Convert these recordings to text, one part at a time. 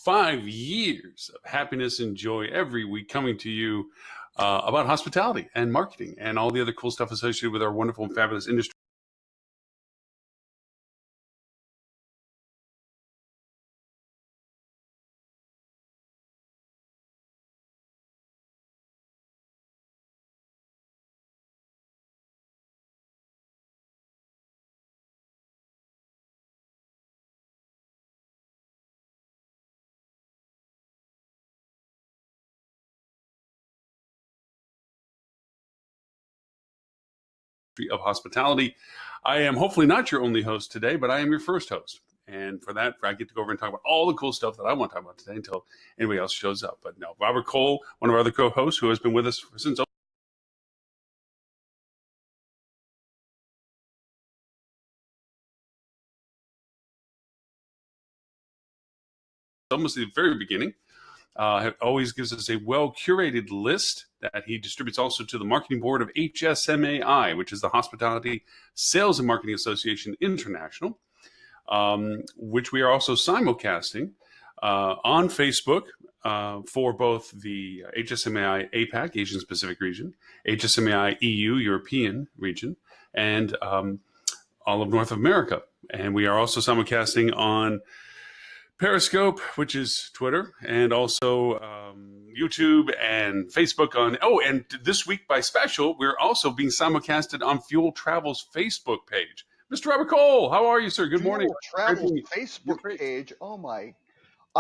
5 years of happiness and joy every week, coming to you about hospitality and marketing and all the other cool stuff associated with our wonderful and fabulous industry. Of hospitality. I am hopefully not your only host today, but I am your first host. And for that, I get to go over and talk about all the cool stuff that I want to talk about today until anybody else shows up. But no, Robert Cole, one of our other co-hosts who has been with us since almost the very beginning, always gives us a well-curated list that he distributes also to the marketing board of HSMAI, which is the Hospitality Sales and Marketing Association International, which we are also simulcasting on Facebook for both the HSMAI APAC, Asian Pacific region, HSMAI EU, European region, and all of North America. And we are also simulcasting on Periscope, which is Twitter, and also YouTube and Facebook and this week by special, we're also being simulcasted on Fuel Travel's Facebook page. Mr. Robert Cole, how are you, sir? Good morning. Fuel Travel's Facebook page. Oh my!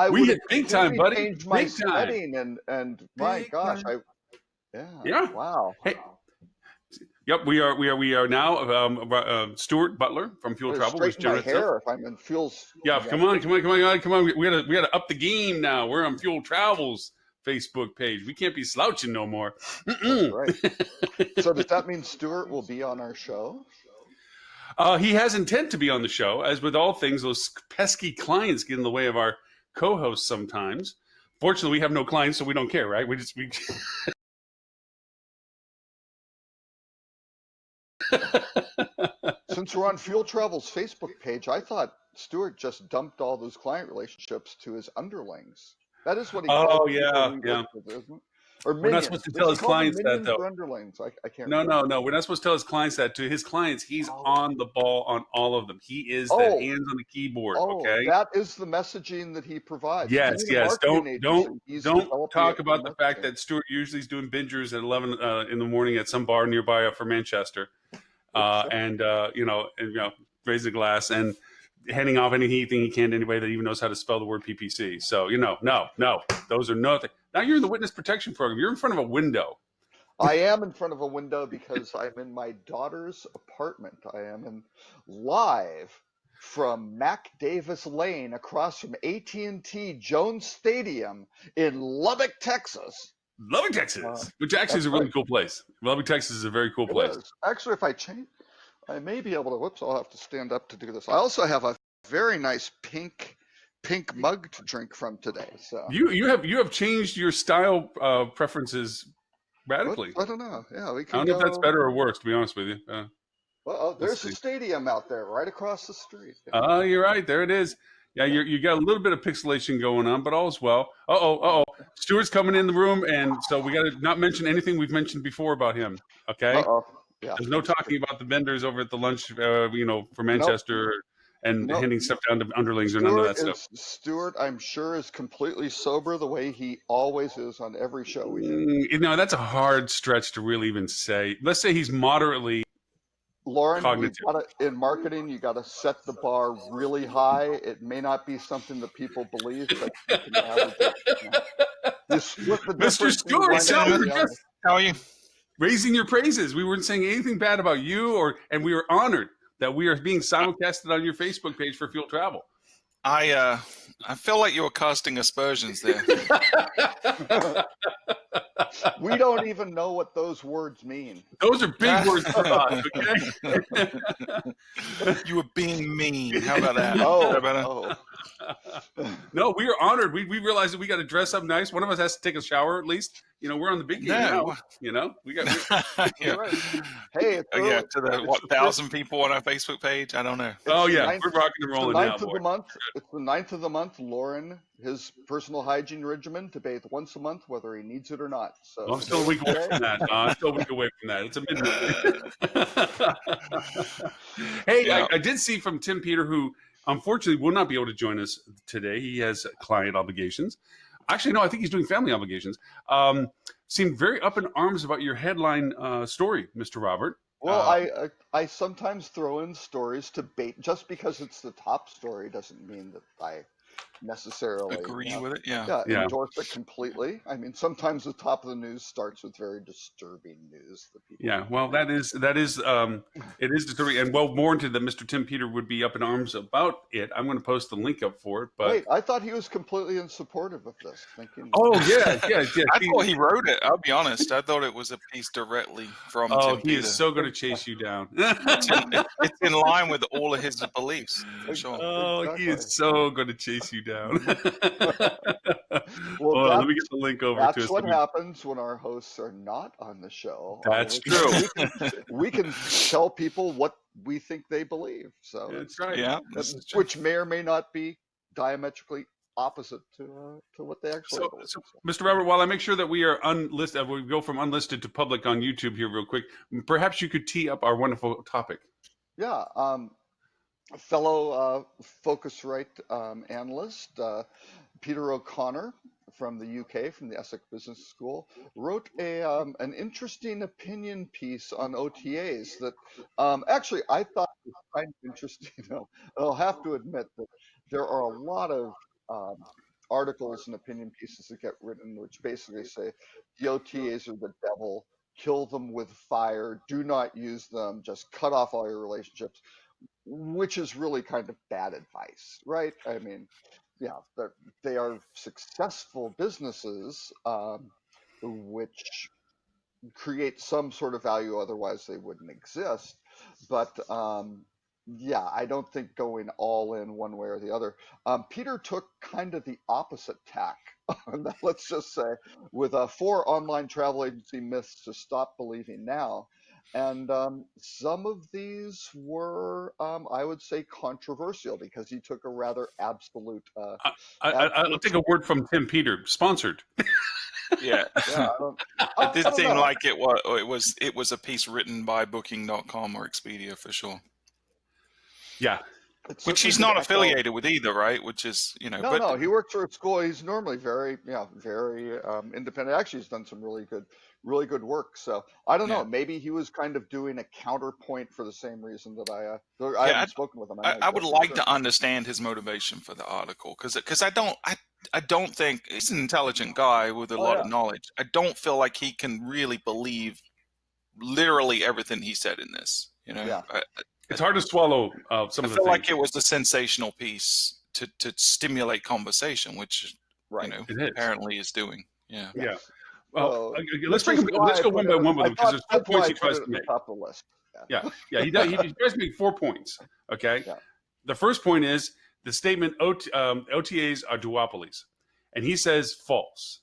We hit big time, buddy. Changed my setting and my gosh, yeah. Wow. Hey. Yep, we are now Stuart Butler from Fuel Travel. Straighten my hair if I'm in Fuel's. Yeah, come on. We gotta up the game now. We're on Fuel Travel's Facebook page. We can't be slouching no more. That's right. So does that mean Stuart will be on our show? He has intent to be on the show. As with all things, those pesky clients get in the way of our co-hosts sometimes. Fortunately, we have no clients, so we don't care, right? We Since we're on Fuel Travel's Facebook page, I thought Stuart just dumped all those client relationships to his underlings. That is what he calls with, isn't it? Or we're not supposed to tell his clients that, though. Underlings. I can't. No. We're not supposed to tell his clients that. To his clients, he's on the ball on all of them. He is the hands on the keyboard. Okay, that is the messaging that he provides. Yes. Don't talk about the fact that Stuart usually is doing bingers at 11 in the morning at some bar nearby for Manchester, and raising a glass and handing off anything he can to anybody that even knows how to spell the word PPC. So no, those are nothing. Now you're in the witness protection program. You're in front of a window. I am in front of a window because I'm in my daughter's apartment. I am in live from Mac Davis Lane across from AT&T Jones Stadium in Lubbock, Texas. Lubbock, Texas, which actually is a really cool place. Lubbock, Texas is a very cool place. Actually, if I change, I may be able to. Whoops! I'll have to stand up to do this. I also have a very nice pink mug to drink from today. So you have changed your style preferences radically. I don't know. Yeah, we can. I don't know if that's better or worse, to be honest with you. There's a stadium out there right across the street. Oh, you're right. There it is. Yeah, you got a little bit of pixelation going on, but all's well. Stuart's coming in the room, and so we got to not mention anything we've mentioned before about him. Okay. Yeah. There's no talking about the vendors over at the lunch, for Manchester. Nope. And handing stuff down to underlings or none of that stuff. Stuart, I'm sure, is completely sober the way he always is on every show we do. That's a hard stretch to really even say. Let's say he's moderately cognitive. In marketing, you got to set the bar really high. It may not be something that people believe, but you can average it. You split the Mr. Stuart, how are you? Raising your praises. We weren't saying anything bad about you, and we were honored that we are being simulcasted on your Facebook page for Fuel Travel. I feel like you were casting aspersions there. We don't even know what those words mean. Those are big words for us, okay? You were being mean. How about that? No, we are honored. We realized that we got to dress up nice. One of us has to take a shower at least. We're on the big game now. We got. Yeah. Right. Hey, it's Oh, yeah, early. to the It's what the 1,000 people on our Facebook page? I don't know. Oh the yeah, ninth. we're rocking and It's the rolling now, ninth of boy. the month. It's the 9th of the month. Lauren, his personal hygiene regimen to bathe once a month, whether he needs it or not. So I'm still a week away from that. I'm still a week away from that. It's a midnight. Hey, Yeah. I did see from Tim Peter, who unfortunately will not be able to join us today. He has client obligations. Actually, no, I think he's doing family obligations. Seemed very up in arms about your headline story, Mr. Robert. Well, I sometimes throw in stories to bait. Just because it's the top story doesn't mean that I necessarily Agree with it. Yeah. Yeah. endorse it completely. I mean, sometimes the top of the news starts with very disturbing news that people. Yeah, well, that is it is disturbing, and well warranted that Mr. Tim Peter would be up in arms about it. I'm going to post the link up for it, but Wait, I thought he was completely in supportive of this, thinking. oh yeah. I thought he wrote it. I'll be honest. I thought it was a piece directly from Oh, Tim he Peter. is so going to chase you down. It's in line with all of his beliefs, for sure. Oh, he Exactly. is so going to chase you down. Well, Hold on, let me get the link over to that's us. what happens when our hosts are not on the show. That's We can tell people what we think they believe. So That's right. Yeah. which may or may not be diametrically opposite to what they actually believe. So, Mr. Robert, while I make sure that we are unlisted, we go from unlisted to public on YouTube here real quick, perhaps you could tee up our wonderful topic. Yeah, fellow Focusrite analyst Peter O'Connor from the UK, from the Essex Business School, wrote an interesting opinion piece on OTAs that actually I thought was kind of interesting. I'll have to admit that there are a lot of articles and opinion pieces that get written which basically say the OTAs are the devil, kill them with fire, do not use them, just cut off all your relationships, which is really kind of bad advice, right? I mean, yeah, they are successful businesses which create some sort of value, otherwise they wouldn't exist. But yeah, I don't think going all in one way or the other. Peter took kind of the opposite tack, let's just say, with 4 online travel agency myths to stop believing now. And some of these were, I would say, controversial because he took a rather absolute. I'll take a word from Tim Peter. Sponsored. Yeah. Yeah, It did seem know. like it was a piece written by Booking.com or Expedia for sure. Yeah. Which he's not affiliated with either, right? Which is, No, he works for a school. He's normally very independent. Actually, he's done some really good work. So I don't know. Maybe he was kind of doing a counterpoint for the same reason that I haven't spoken with him. I would like to understand his motivation for the article because I don't think he's an intelligent guy with a lot of knowledge. I don't feel like he can really believe literally everything he said in this. It's hard to swallow some of the things. I feel like it was a sensational piece to stimulate conversation, which apparently is doing. Yeah. Yeah. Well, let's go one by one with him because there's 4 points he tries to make. Top of the list. Yeah. He tries to make 4 points. Okay. Yeah. The first point is the statement OTAs are duopolies, and he says false.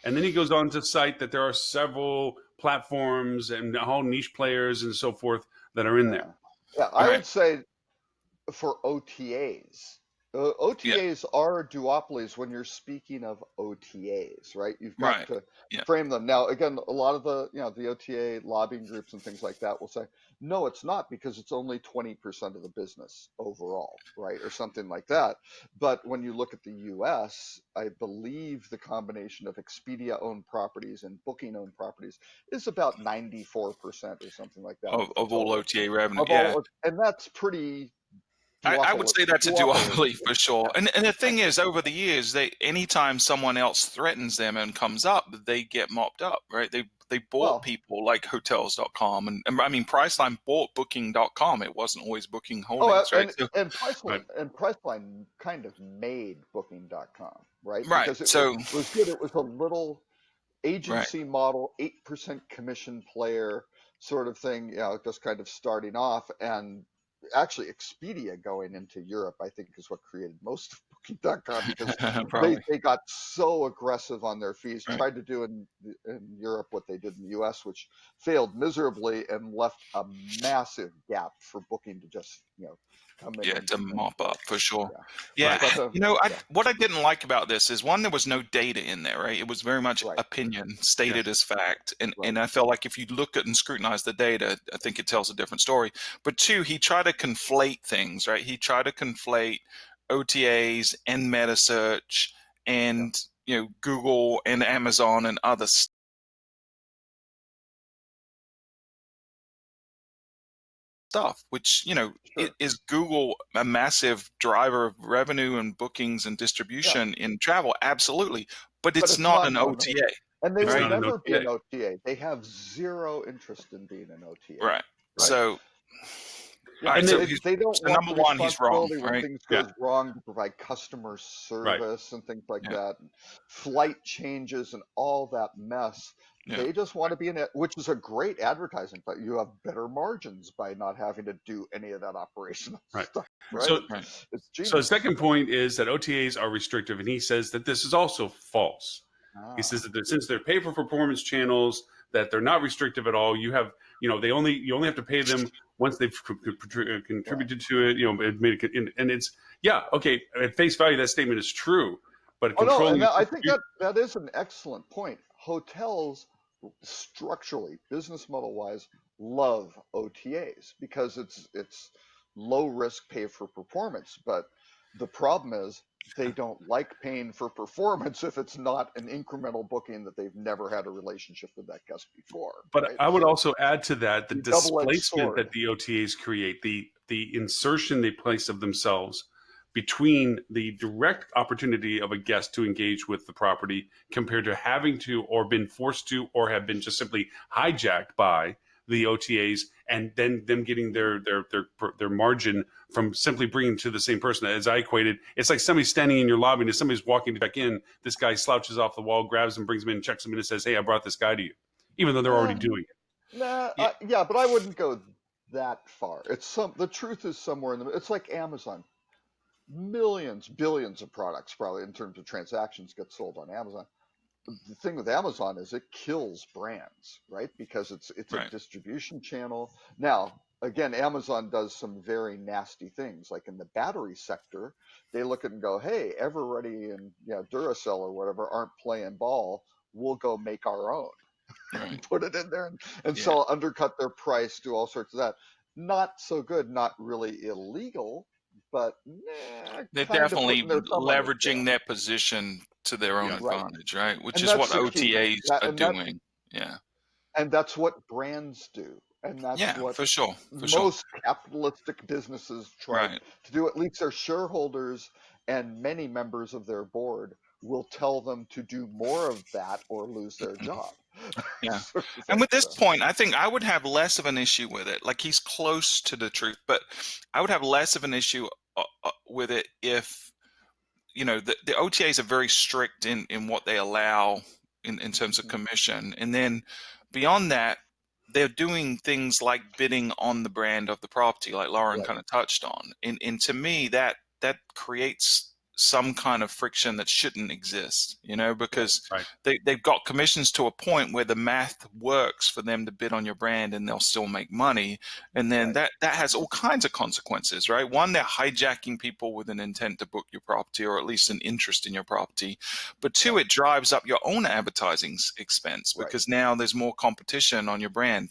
And then he goes on to cite that there are several platforms and all niche players and so forth that are in there. Yeah, I would say for OTAs, OTAs are duopolies when you're speaking of OTAs, right? You've got to frame them. Now, again, a lot of the OTA lobbying groups and things like that will say, no, it's not because it's only 20% of the business overall, right? Or something like that. But when you look at the US, I believe the combination of Expedia-owned properties and Booking-owned properties is about 94% or something like that. Of all OTA revenue, and that's pretty... I would say that's a duopoly for sure. And the thing is, over the years, anytime someone else threatens them and comes up, they get mopped up, right? They bought people like Hotels.com, and I mean, Priceline bought Booking.com. It wasn't always Booking Holdings, right? And Priceline kind of made Booking.com, right? Right. Because it was good. It was a little agency model, 8% commission player sort of thing, just kind of starting off. And actually, Expedia going into Europe, I think, is what created most of Booking.com because Probably. they got so aggressive on their fees, Right. tried to do in Europe what they did in the US, which failed miserably and left a massive gap for Booking to just, come in Yeah, to and mop up for sure. yeah. Yeah, Right. But yeah, what I didn't like about this is one, there was no data in there, right? It was very much right, opinion stated as fact, and right. I felt like if you look at and scrutinize the data, I think it tells a different story. But two, he tried to conflate things, right? He tried to conflate OTAs and meta search and Google and Amazon and other stuff, which Sure. is Google a massive driver of revenue and bookings and Yeah. distribution in travel? Absolutely, but But it's it's not not an no. OTA, And they It's will right? not an never be an OTA. OTA. They have zero interest in being an OTA. Right. Right. So, all Yeah, right. And So then, they don't so want number the one, he's wrong, responsibility when right? things yeah, goes wrong to provide customer right. service and things like Yeah. that, and flight changes and all that mess. Yeah. They just want to be in it, which is a great advertising, but you have better margins by not having to do any of that operational Right. stuff, right? So, Right. It's so the genius. second point is that OTAs are restrictive, and he says that this is also false. He Ah, says that since they're pay for performance channels, that they're not restrictive at all. You only have to pay them once they've right. contributed to it. It made it, and it's okay. At face value, that statement is true, but Oh no, and controlling I think that is an excellent point. Hotels structurally, business model wise, love OTAs because it's low risk pay for performance. But the problem is they don't like paying for performance if it's not an incremental booking that they've never had a relationship with that guest before, But right? I would So also add to that the the double-edged displacement sword. that the OTAs create, the insertion they place of themselves between the direct opportunity of a guest to engage with the property compared to having to or been forced to or have been just simply hijacked by the OTAs and then them getting their margin from simply bringing to the same person. As I equated, it's like somebody standing in your lobby and as somebody's walking back in, this guy slouches off the wall, grabs him, brings him in, checks him in and says, "Hey, I brought this guy to you." Even though they're already Eh, doing it. nah, Yeah. yeah, but I wouldn't go that far. The truth is somewhere in the middle. It's like Amazon. Millions, billions of products probably in terms of transactions get sold on Amazon. The thing with Amazon is it kills brands, right? Because it's a Right. distribution channel. Now, again, Amazon does some very nasty things, like in the battery sector. They look at it and go, "Hey, everybody in Duracell or whatever aren't playing ball. We'll go make our own Right. and put it in there and Yeah. sell, undercut their price, do all sorts of that." Not so good, not really illegal, but They're kind of definitely putting their thumb on the leveraging scale. their position to their own Yeah. Right. advantage, right? Which And is that's what the key. OTAs That, are and that doing. Yeah. and that's what brands do. And that's Yeah, what for sure. For sure. most capitalistic businesses try Right. to do. At least their shareholders and many members of their board will tell them to do more of that or lose their job. Yeah. Sort of And thing. with this So, point, I think I would have less of an issue with it. Like he's close to the truth, but I would have less of an issue with it if, the OTAs are very strict in what they allow in terms of commission. And then beyond that, they're doing things like bidding on the brand of the property, like Lauren right. kind of touched on. And to me, that creates some kind of friction that shouldn't exist, because Right. they've got commissions to a point where the math works for them to bid on your brand and they'll still make money. And then Right. that has all kinds of consequences, right? One, they're hijacking people with an intent to book your property or at least an interest in your property. But two, it drives up your own advertising expense Right. because now there's more competition on your brand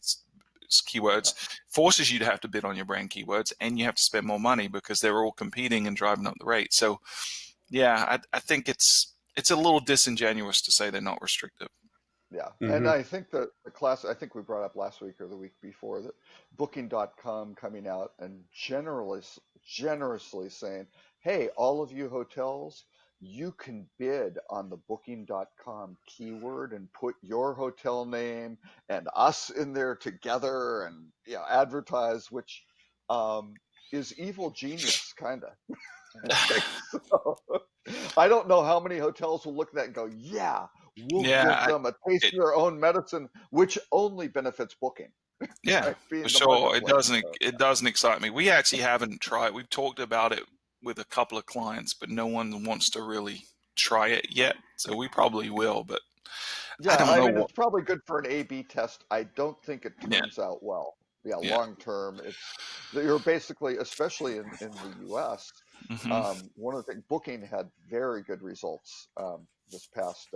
keywords, forces you to have to bid on your brand keywords, and you have to spend more money because they're all competing and driving up the rate. So yeah, I think it's a little disingenuous to say they're not restrictive. Yeah. Mhm. And I think that I think we brought up last week or the week before that Booking.com coming out and generously saying, "Hey, all of you hotels, you can bid on the Booking.com keyword and put your hotel name and us in there together and advertise," which is evil genius, kind of. So, I don't know how many hotels will look at that and go, "Yeah, we'll Yeah, give them a taste of their own medicine," which only benefits Booking, yeah, right? Being for the sure. marketplace. So, It doesn't excite me. We actually haven't tried. We've talked about it with a couple of clients, but no one wants to really try it yet. So we probably will, but Yeah, I don't I know mean, what. it's probably good for an A/B test. I don't think it Yeah, turns out well. Yeah, yeah. long term, you're basically, especially in the US, Hmm. one of the things, Booking had very good results this past.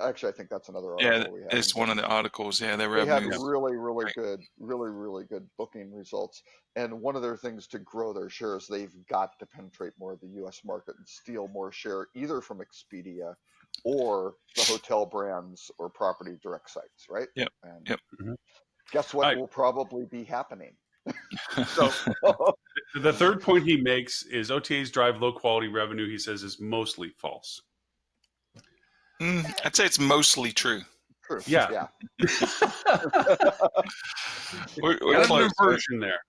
Actually, I think that's another Yeah, article we have in it's one of the Booking. articles. Yeah, their They had revenues. really good booking results. And one of their things to grow their shares, they've got to penetrate more of the US market and steal more share either from Expedia or the hotel brands or property direct sites, right? Yep, And yep. Mhm. guess All what right. will probably be happening? So the third point he makes is OTAs drive low quality revenue. He says is mostly false. I'd say it's mostly true. True. Yeah. Yeah. We're Got an close, right? inversion there.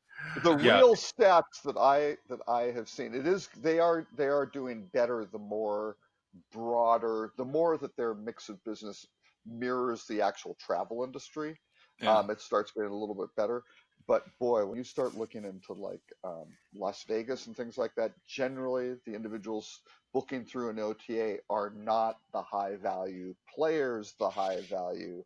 The Yeah. real stats that I have seen, they are doing better the more broader, the more that their mix of business mirrors the actual travel industry. Yeah. It starts getting a little bit better. But boy, when you start looking into like Las Vegas and things like that, generally the individuals booking through an OTA are not the high value players, the high value,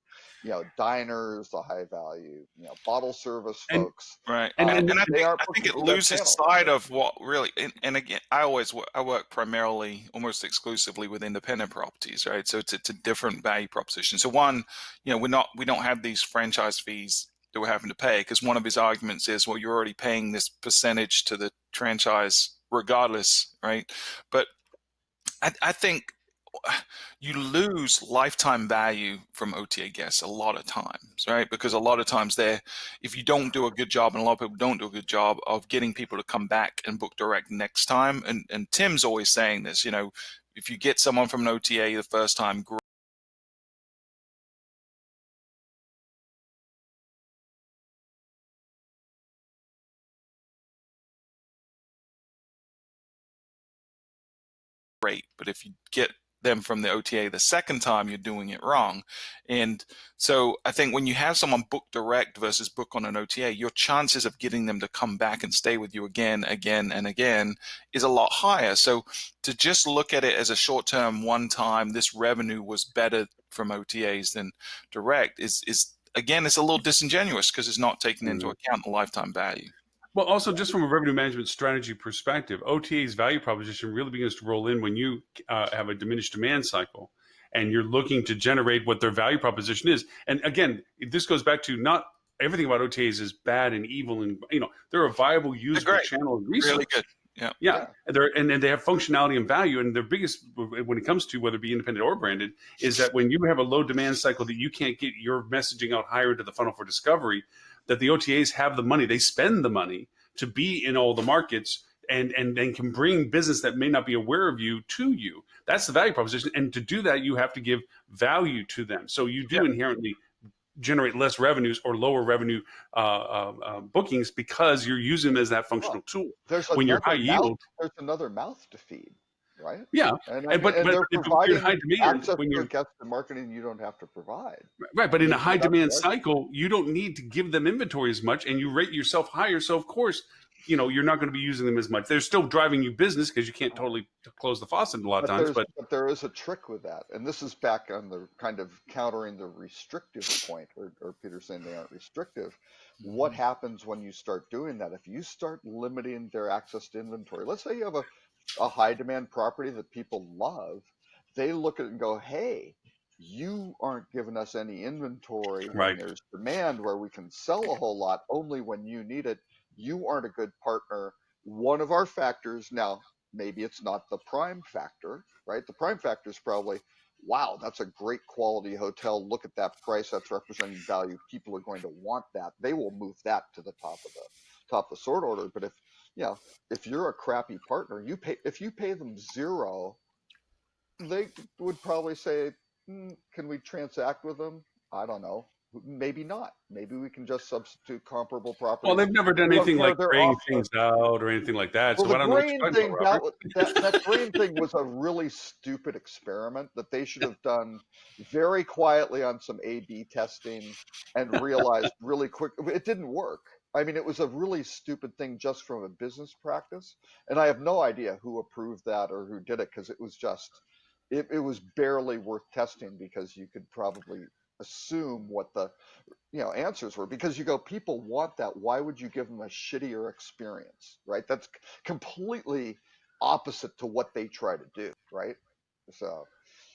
diners, the high value, bottle service And folks. Right, and and, and They are I think pushing it through that loses channel. sight of what really. And again, I work primarily, almost exclusively with independent properties, right? So it's a different value proposition. So one, we don't have these franchise fees that we're having to pay, because one of his arguments is, well, you're already paying this percentage to the franchise regardless, right? But I think you lose lifetime value from OTA guests a lot of times, right? Because a lot of times if you don't do a good job, and a lot of people don't do a good job of getting people to come back and book direct next time. And Tim's always saying this, if you get someone from an OTA the first time, great. But if you get them from the OTA the second time, you're doing it wrong. And so I think when you have someone book direct versus book on an OTA, your chances of getting them to come back and stay with you again and again is a lot higher. So to just look at it as a short-term, one time, this revenue was better from OTAs than direct is again, it's a little disingenuous, because it's not taking into account the lifetime value. Well, also just from a revenue management strategy perspective, OTA's value proposition really begins to roll in when you have a diminished demand cycle and you're looking to generate what their value proposition is. And again, this goes back to not everything about OTAs is bad and evil, and they're a viable, usable great. channel and resource. Really good. Yeah. Yeah, and they have functionality and value, and their biggest, when it comes to whether it be independent or branded, is that when you have a low demand cycle that you can't get your messaging out higher into the funnel for discovery, that the OTAs have the money, they spend the money to be in all the markets, and then can bring business that may not be aware of you to you. That's the value proposition, and to do that, you have to give value to them. So you do inherently generate less revenues or lower revenue bookings, because you're using them as that functional tool. When you're high yield, there's another mouth to feed, right? yeah, And but they're if you're in providing high demand, access when to you're a guest and marketing you don't have to provide. right, but in a high That's demand right. cycle, you don't need to give them inventory as much, and you rate yourself higher. So of course, you're not going to be using them as much. They're still driving you business because you can't totally close the faucet a lot of times. But there is a trick with that, and this is back on the kind of countering the restrictive point, or Peter saying they aren't restrictive. What happens when you start doing that? If you start limiting their access to inventory, let's say you have a high demand property that people love, they look at it and go, hey, you aren't giving us any inventory when right, there's demand where we can sell a whole lot, only when you need it. You aren't a good partner. One of our factors, now maybe it's not the prime factor, right? The prime factor is probably, wow, that's a great quality hotel. Look at that price. That's representing value. People are going to want that. They will move that to the top of the sort order. But if you're a crappy partner, if you pay them zero, they would probably say, can we transact with them? I don't know. Maybe not. Maybe we can just substitute comparable properties. Well, they've never done anything like graying things out or anything like that. Well, so the I don't know what you're grain talking thing, about, Robert. that grain thing was a really stupid experiment that they should have done very quietly on some A/B testing and realized really quick it didn't work. I mean, it was a really stupid thing just from a business practice, and I have no idea who approved that or who did it because it was just it was barely worth testing because you could probably assume what the answers were because you go, people want that. Why would you give them a shittier experience, right? That's completely opposite to what they try to do, right? So,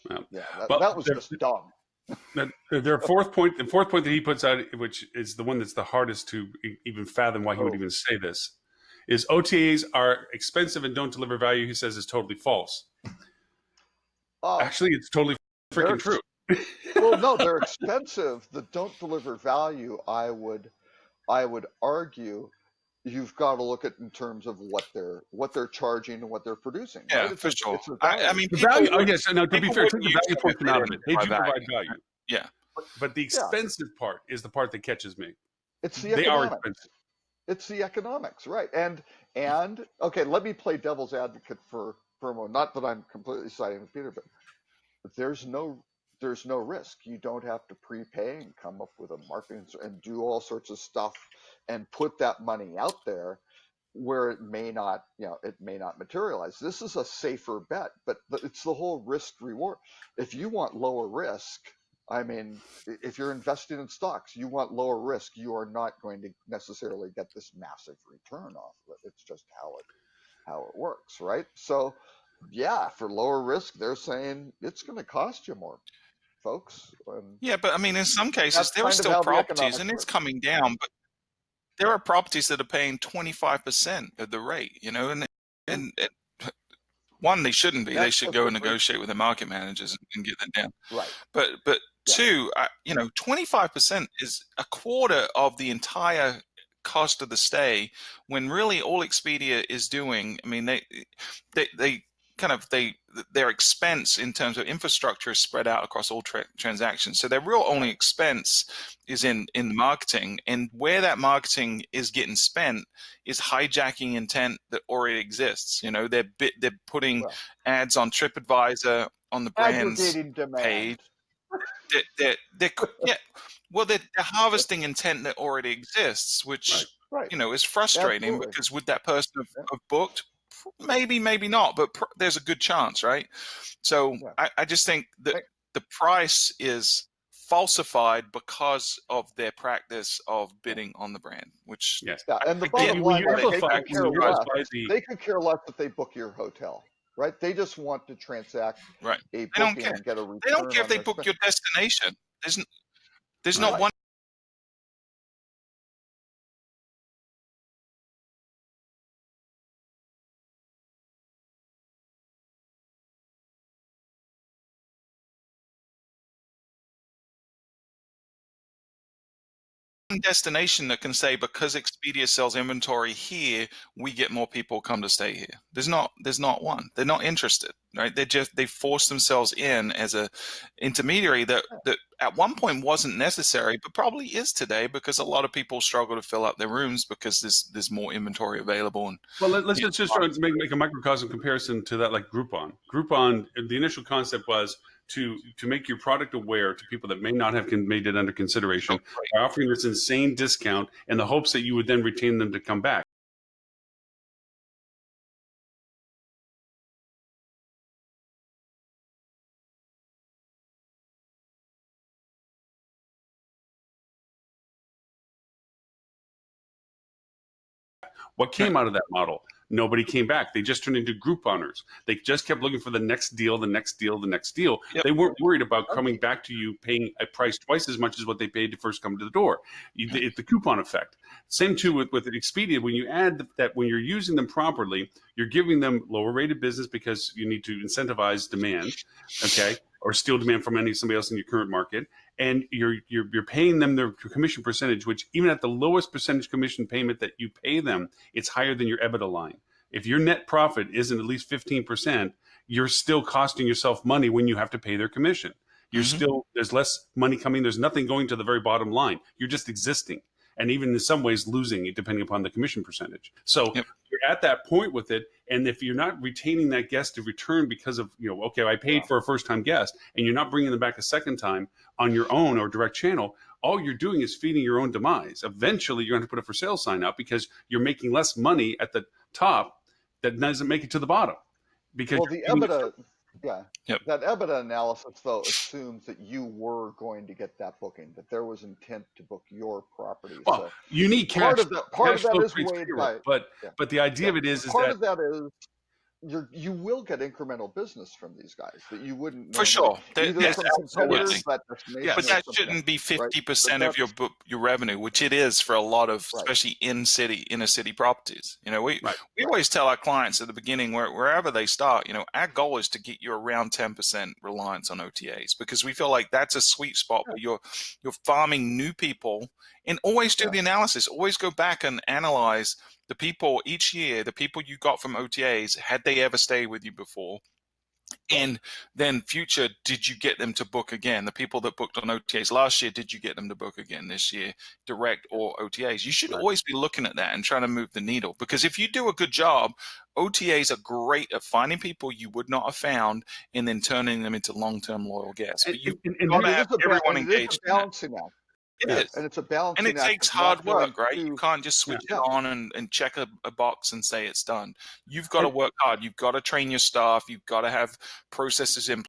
that was just dumb. Their fourth point, the fourth point that he puts out, which is the one that's the hardest to even fathom why he would even say this, is OTAs are expensive and don't deliver value. He says is totally false. Actually, it's totally freaking true. Well, no, they're expensive. The don't deliver value, I would argue, you've got to look at in terms of what they're charging and what they're producing. Yeah, right? for sure. I mean, the value. Oh yes, no. To be fair, take the value portion out of it. They do provide value. Yeah, but the expensive part is the part that catches me. It's the they economics. are expensive. It's the economics, right? And okay, let me play devil's advocate for a moment. Not that I'm completely siding with Peter, but there's no risk. You don't have to prepay and come up with a marketing and do all sorts of stuff and put that money out there where it may not materialize. This is a safer bet, but it's the whole risk reward. If you want lower risk, I mean, if you're investing in stocks, you want lower risk. You are not going to necessarily get this massive return off of it. It's just how it works, right? So, yeah, for lower risk, they're saying it's going to cost you more, folks. Yeah, but I mean, in some cases, there are still properties, and it's coming down, but there are properties that are paying 25% of the rate, and one, they shouldn't be. They should go and negotiate with the market managers and get that down. Right. But two, 25% is a quarter of the entire cost of the stay, when really all Expedia is doing, I mean, their expense in terms of infrastructure is spread out across all transactions. So their real only expense is in marketing, and where that marketing is getting spent is hijacking intent that already exists. They're putting ads on TripAdvisor on the brand's page. They're harvesting intent that already exists, which is frustrating. Absolutely. Because would that person have booked? Maybe not, but there's a good chance, right? So I just think that the price is falsified because of their practice of bidding on the brand, which and the bottom line is they could care less if they book your hotel, right? They just want to transact a booking and get a return. They don't care if they book your destination. There's not one destination that can say, because Expedia sells inventory here, we get more people come to stay here. There's not one. They're not interested, right? They force themselves in as a intermediary that at one point wasn't necessary, but probably is today, because a lot of people struggle to fill up their rooms because there's more inventory available. And let's just try to make a microcosm comparison to that, like Groupon. Groupon, the initial concept was to make your product aware to people that may not have made it under consideration by offering this insane discount in the hopes that you would then retain them to come back. What came out of that model? Nobody came back. They just turned into Grouponers. They just kept looking for the next deal, the next deal, the next deal. Yep. They weren't worried about coming back to you paying a price twice as much as what they paid to first come to the door. It's the coupon effect. Same too with Expedia. When you add that, when you're using them properly, you're giving them lower rated business because you need to incentivize demand, okay, or steal demand from somebody else in your current market. And you're paying them their commission percentage, which even at the lowest percentage commission payment that you pay them, it's higher than your EBITDA line. If your net profit isn't at least 15%, you're still costing yourself money when you have to pay their commission. there's less money coming. There's nothing going to the very bottom line. You're just existing. And even in some ways losing it depending upon the commission percentage. So you're at that point with it. And if you're not retaining that guest to return because of, okay, I paid for a first time guest and you're not bringing them back a second time on your own or direct channel, all you're doing is feeding your own demise. Eventually you're going to put a for sale sign out because you're making less money at the top that doesn't make it to the bottom. Because the EBITDA, that EBITDA analysis though assumes that you were going to get that booking, that there was intent to book your property. Well, so you need part cash. of that is creates weighed payroll, by, but the idea of it is part that of that is you will get incremental business from these guys that you wouldn't For sure. either Yes, from absolutely. competitors, that destination, But or that something shouldn't be else, 50% right? of your revenue, which it is for a lot of, Right. especially inner city properties. We Right. always tell our clients at the beginning, wherever they start, our goal is to get you around 10% reliance on OTAs, because we feel like that's a sweet spot where you're farming new people. And always do the analysis. Always go back and analyze the people each year, the people you got from OTAs, had they ever stayed with you before? And then future, did you get them to book again? The people that booked on OTAs last year, did you get them to book again this year, direct or OTAs? You should always be looking at that and trying to move the needle, because if you do a good job, OTAs are great at finding people you would not have found and then turning them into long-term loyal guests. But you've got to have everyone engaged in that. It is. And it's a balancing And it act takes of hard not work, going right? You can't just switch it on and check a box and say it's done. You've got to work hard. You've got to train your staff. You've got to have processes in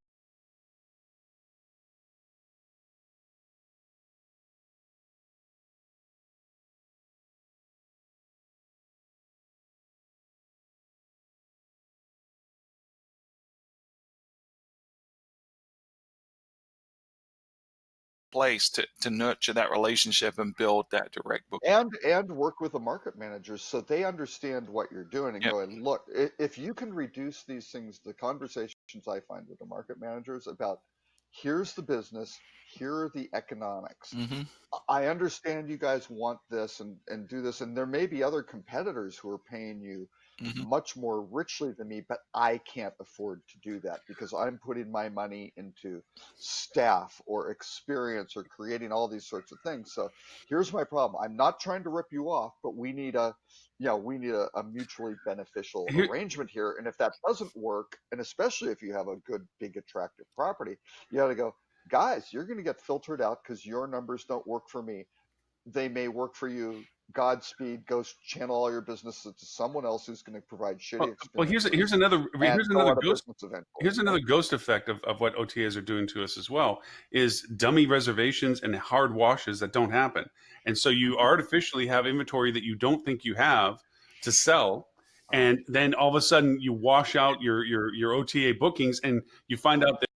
place to nurture that relationship and build that direct book. And work with the market managers so they understand what you're doing and going, look, if you can reduce these things, the conversations I find with the market managers about, here's the business, here are the economics. I understand you guys want this and do this, and there may be other competitors who are paying you much more richly than me, but I can't afford to do that because I'm putting my money into staff or experience or creating all these sorts of things. So here's my problem. I'm not trying to rip you off, but we need a mutually beneficial arrangement here. And if that doesn't work, and especially if you have a good, big, attractive property, you got to go, guys, you're going to get filtered out because your numbers don't work for me. They may work for you. Godspeed. Go channel all your business to someone else who's going to provide shitty experience. Well, here's another ghost effect of what OTAs are doing to us as well, is dummy reservations and hard washes that don't happen. And so you artificially have inventory that you don't think you have to sell. And then all of a sudden you wash out your OTA bookings and you find out that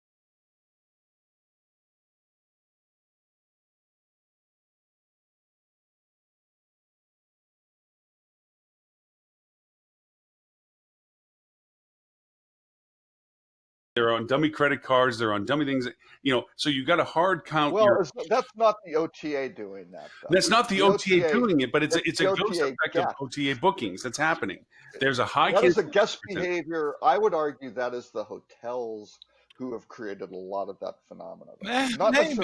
they're on dummy credit cards, they're on dummy things, so you got to hard count. Well, that's not the OTA doing that, though. That's not the OTA doing it, but it's a ghost effect of OTA bookings that's happening. There's a high. That is a guest behavior. I would argue that is the hotels who have created a lot of that phenomenon. Not maybe,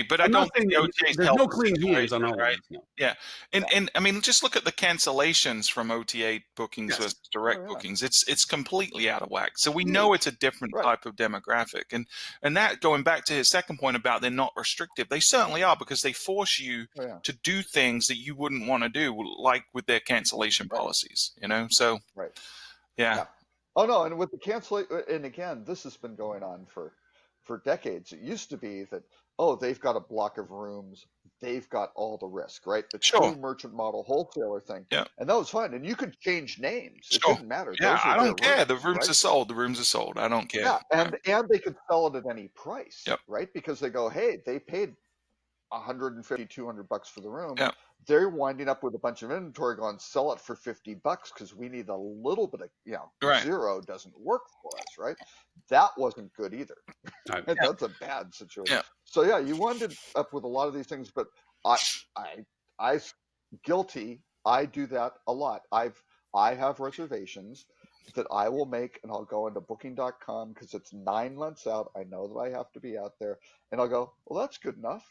but I don't think the OTAs there's no clean hands on all right? No. Yeah, and I mean, just look at the cancellations from OTA bookings versus direct bookings. It's completely out of whack. So we know it's a different type of demographic, and that, going back to his second point about they're not restrictive, they certainly are, because they force you to do things that you wouldn't want to do, like with their cancellation policies. So yeah. Oh no, and with the cancellation, and again, this has been going on for decades. It used to be that, they've got a block of rooms, they've got all the risk, right? The true merchant model wholesaler thing. Yeah. And that was fine. And you could change names. It didn't matter. Yeah, I don't care. The rooms are sold. The rooms are sold. I don't care. Yeah, and they could sell it at any price, right? Because they go, hey, they paid $150, $200 for the room. Yeah. They're winding up with a bunch of inventory going, sell it for $50 because we need a little bit of, zero doesn't work for us, right? That wasn't good either. That's a bad situation. Yeah. So you winded up with a lot of these things, but I guilty. I do that a lot. I have reservations. that I will make, and I'll go into booking.com because it's 9 months out. I know that I have to be out there, and I'll go, well, that's good enough.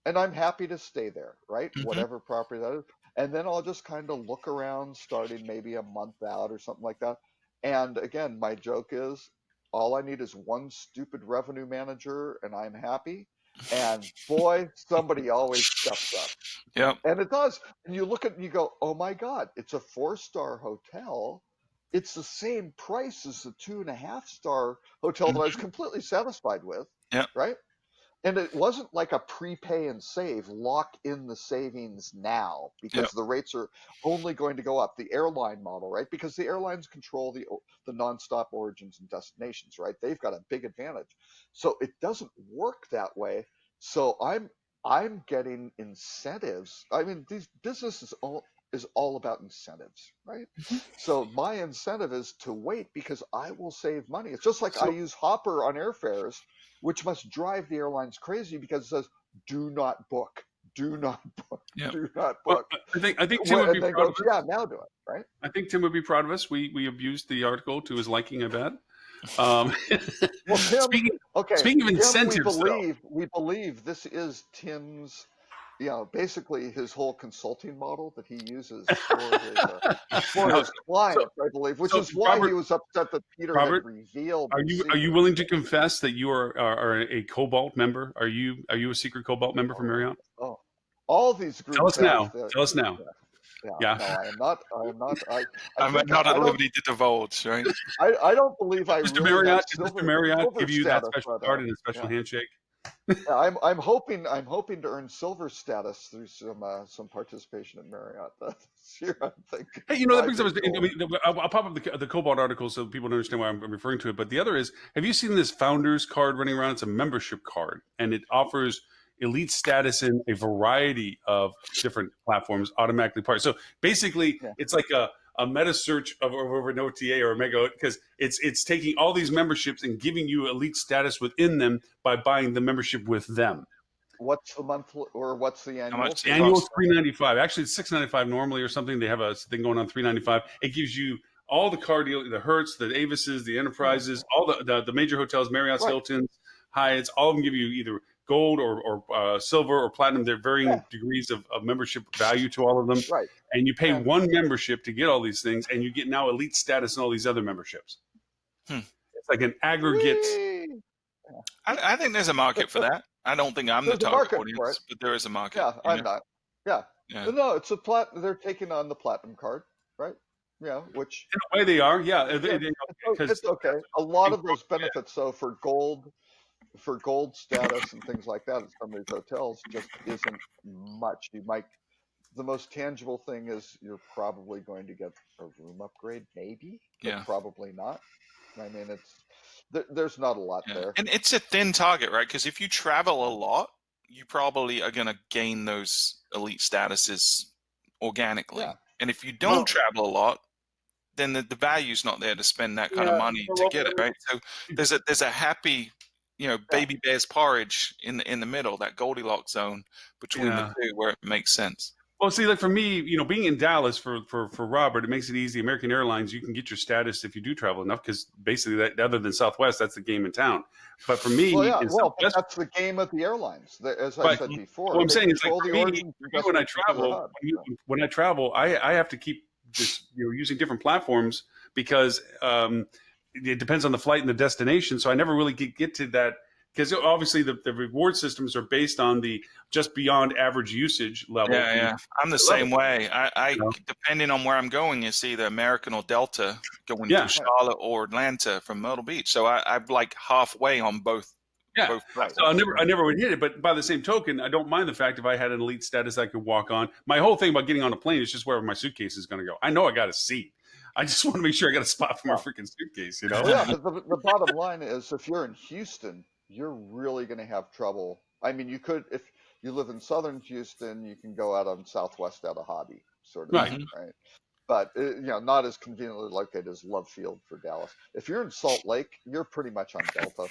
And I'm happy to stay there, right? Hmm. Whatever property that is. And then I'll just kind of look around starting maybe a month out or something like that. And again, my joke is all I need is one stupid revenue manager and I'm happy. And boy, somebody always steps up. Yep. And it does. And you look at it and you go, oh my God, it's a 4-star hotel. It's the same price as the 2.5-star hotel that I was completely satisfied with. Yep. Right. And it wasn't like a prepay and save, lock in the savings now because Yep. the rates are only going to go up. The airline model, right? Because the airlines control the nonstop origins and destinations, right? They've got a big advantage. So it doesn't work that way. So I'm getting incentives. I mean, these businesses is all about incentives, right? So my incentive is to wait because I will save money. It's just like I use Hopper on airfares, which must drive the airlines crazy because it says, do not book, do not book, Yep. do not Well, book. I think Tim would be And they proud go, of us. yeah, now do it, right? I think Tim would be proud of us. We abused the article to his liking, I bet. Well, Tim, speaking okay, of Tim, incentives, though, we believe this is Tim's, basically his whole consulting model that he uses for No, his clients, I believe, which so is why Robert- he was upset that Peter Robert, had revealed. are the you secret. willing to confess that you are a Cobalt member? Are you a secret Cobalt member from Marriott? Oh, all these groups. Tell us have now. the- Tell us now. Yeah. No, I am not. I am not. I'm think not I at don't- liberty to divulge, right? I don't believe I Mr. really Marriott, have did silver, Mr. Marriott silver give you that status, special but, card and a special handshake? Yeah, I'm hoping to earn silver status through some participation in Marriott this year. I think. Hey, that brings up. Goal. I'll pop up the Cobalt article so people understand why I'm referring to it. But the other is, have you seen this Founders card running around? It's a membership card, and it offers elite status in a variety of different platforms automatically part. So basically, it's like a meta search of over an OTA or a mega, because it's taking all these memberships and giving you elite status within them by buying the membership with them. What's the monthly or what's the annual? much The annual is $395. Actually, it's $695 normally or something. They have a thing going on $395. It gives you all the car deal, the Hertz, the Avises, the Enterprises, all the major hotels, Marriott's, Hilton's, Hyatt's. All of them give you either gold or silver or platinum. They're varying degrees of membership value to all of them. Right. And you pay one membership to get all these things, and you get now elite status in all these other memberships. It's like an aggregate. Whee! I think there's a market for that. I don't think I'm the There's a target market for audience, but there is a market. Yeah, I'm not. Yeah. Yeah. No, it's a they're taking on the platinum card, right? Yeah, which In a way, they are. Yeah. it's okay. A lot of those benefits, though, for gold status and things like that at some of these hotels just isn't much. The most tangible thing is you're probably going to get a room upgrade, maybe, but Yeah. probably not. I mean, there's not a lot there. And it's a thin target, right? Because if you travel a lot, you probably are going to gain those elite statuses organically. Yeah. And if you don't travel a lot, then the value's not there to spend that kind of money to get it, right? So there's a happy, baby bear's porridge in the middle, that Goldilocks zone between the two, where it makes sense. Well, see, like for me, being in Dallas for Robert, it makes it easy. American Airlines, you can get your status if you do travel enough, because basically, other than Southwest, that's the game in town. But for me, that's the game of the airlines. As I said before, what I'm saying is, like, for me, when I travel, I have to keep this, using different platforms because it depends on the flight and the destination. So I never really get to that. Because obviously the reward systems are based on the just beyond average usage level. Yeah. I'm the same way. I depending on where I'm going, it's either American or Delta going to Charlotte or Atlanta from Myrtle Beach. So I'm like halfway on both. Yeah. Both so I never would hit it. But by the same token, I don't mind the fact if I had an elite status I could walk on. My whole thing about getting on a plane is just wherever my suitcase is going to go. I know I got a seat. I just want to make sure I got a spot for my freaking suitcase, Yeah, but the bottom line is, if you're in Houston, you're really going to have trouble. I mean, you could, if you live in southern Houston, you can go out on Southwest out of Hobby, sort of thing, right? But not as conveniently located as Love Field for Dallas. If you're in Salt Lake, you're pretty much on Delta.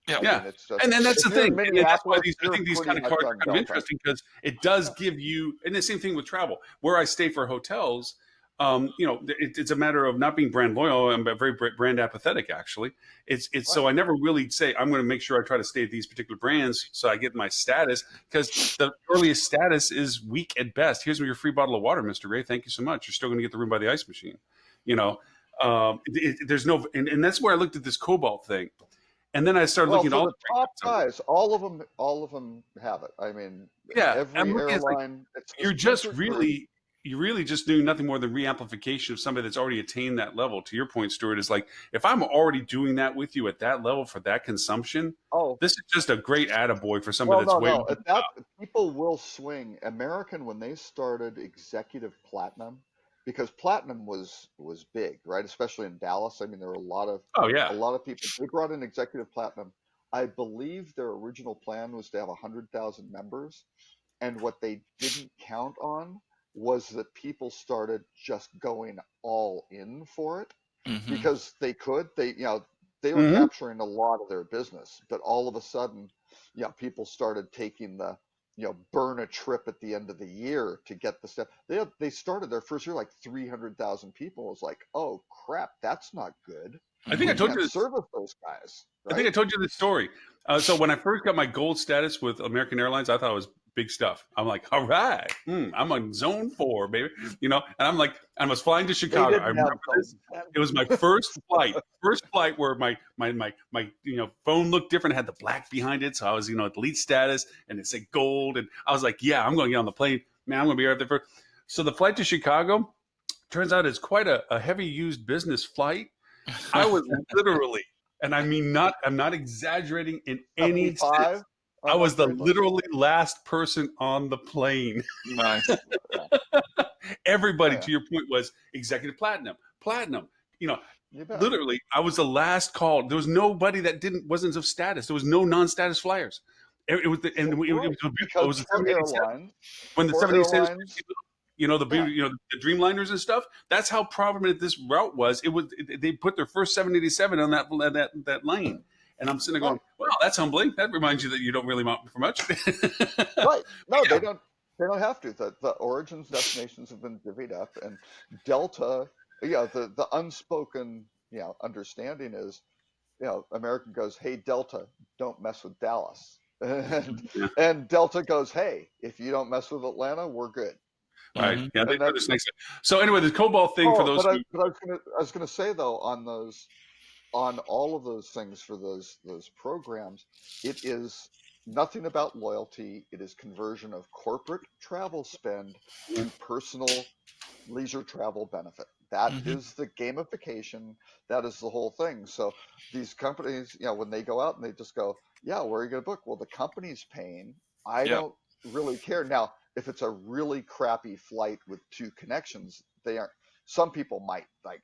Yeah, I mean, it's just, and then that's the thing. And that's why I think these kind of cards are kind of Delta. interesting, because it does give you, and the same thing with travel. Where I stay for hotels, it's a matter of not being brand loyal. I'm very brand apathetic, actually. It's so I never really say I'm going to make sure I try to stay at these particular brands so I get my status, because the earliest status is weak at best. Here's your free bottle of water, Mr. Ray. Thank you so much. You're still going to get the room by the ice machine. There's no, and that's where I looked at this Cobalt thing, and then I started looking at all the top guys. All of them have it. I mean, every airline. You really just doing nothing more than reamplification of somebody that's already attained that level. To your point, Stuart, is like, if I'm already doing that with you at that level for that consumption, this is just a great attaboy for somebody people will swing. American, when they started Executive Platinum, because Platinum was big, right? Especially in Dallas. I mean, there were a lot of people. They brought in Executive Platinum. I believe their original plan was to have 100,000 members, and what they didn't count on was that people started just going all in for it because they could. They were capturing a lot of their business, but all of a sudden, people started taking the burn a trip at the end of the year to get the stuff. They started their first year like 300,000 people. It was like, oh crap, that's not good. I think I told you to service those guys. Right? I think I told you this story. So when I first got my gold status with American Airlines, I thought it was big stuff. I'm like, all right, I'm on zone 4, baby. And I'm like, I was flying to Chicago. I remember this. It was my first flight where my phone looked different. It had the black behind it. So I was, elite status, and it said gold. And I was like, yeah, I'm going to get on the plane. Man, I'm going to be right there first. So the flight to Chicago, turns out it's quite a heavy used business flight. I was literally, and I mean, I'm not exaggerating in any sense. I was the literally last person on the plane. Nice. Everybody, to your point, was Executive Platinum. Literally, I was the last call. There was nobody that wasn't of status. There was no non-status flyers. It was the 787. When the 787, the Dreamliners and stuff. That's how prominent this route was. They put their first 787 on that lane. And I'm sitting there going, well, that's humbling. That reminds you that you don't really want for much. Right. No, they don't have to. The origins, destinations have been divvied up. And Delta, the unspoken, understanding is, American goes, hey, Delta, don't mess with Dallas. And Delta goes, hey, if you don't mess with Atlanta, we're good. Right. Yeah. So anyway, the Cobalt thing for those. But I was going to say though, on all of those things for those programs, it is nothing about loyalty. It is conversion of corporate travel spend to personal leisure travel benefit. That is the gamification. That is the whole thing. So these companies, when they go out and they just go, yeah, where are you going to book? Well, the company's paying. I don't really care. Now, if it's a really crappy flight with 2 connections, they aren't. Some people might, like,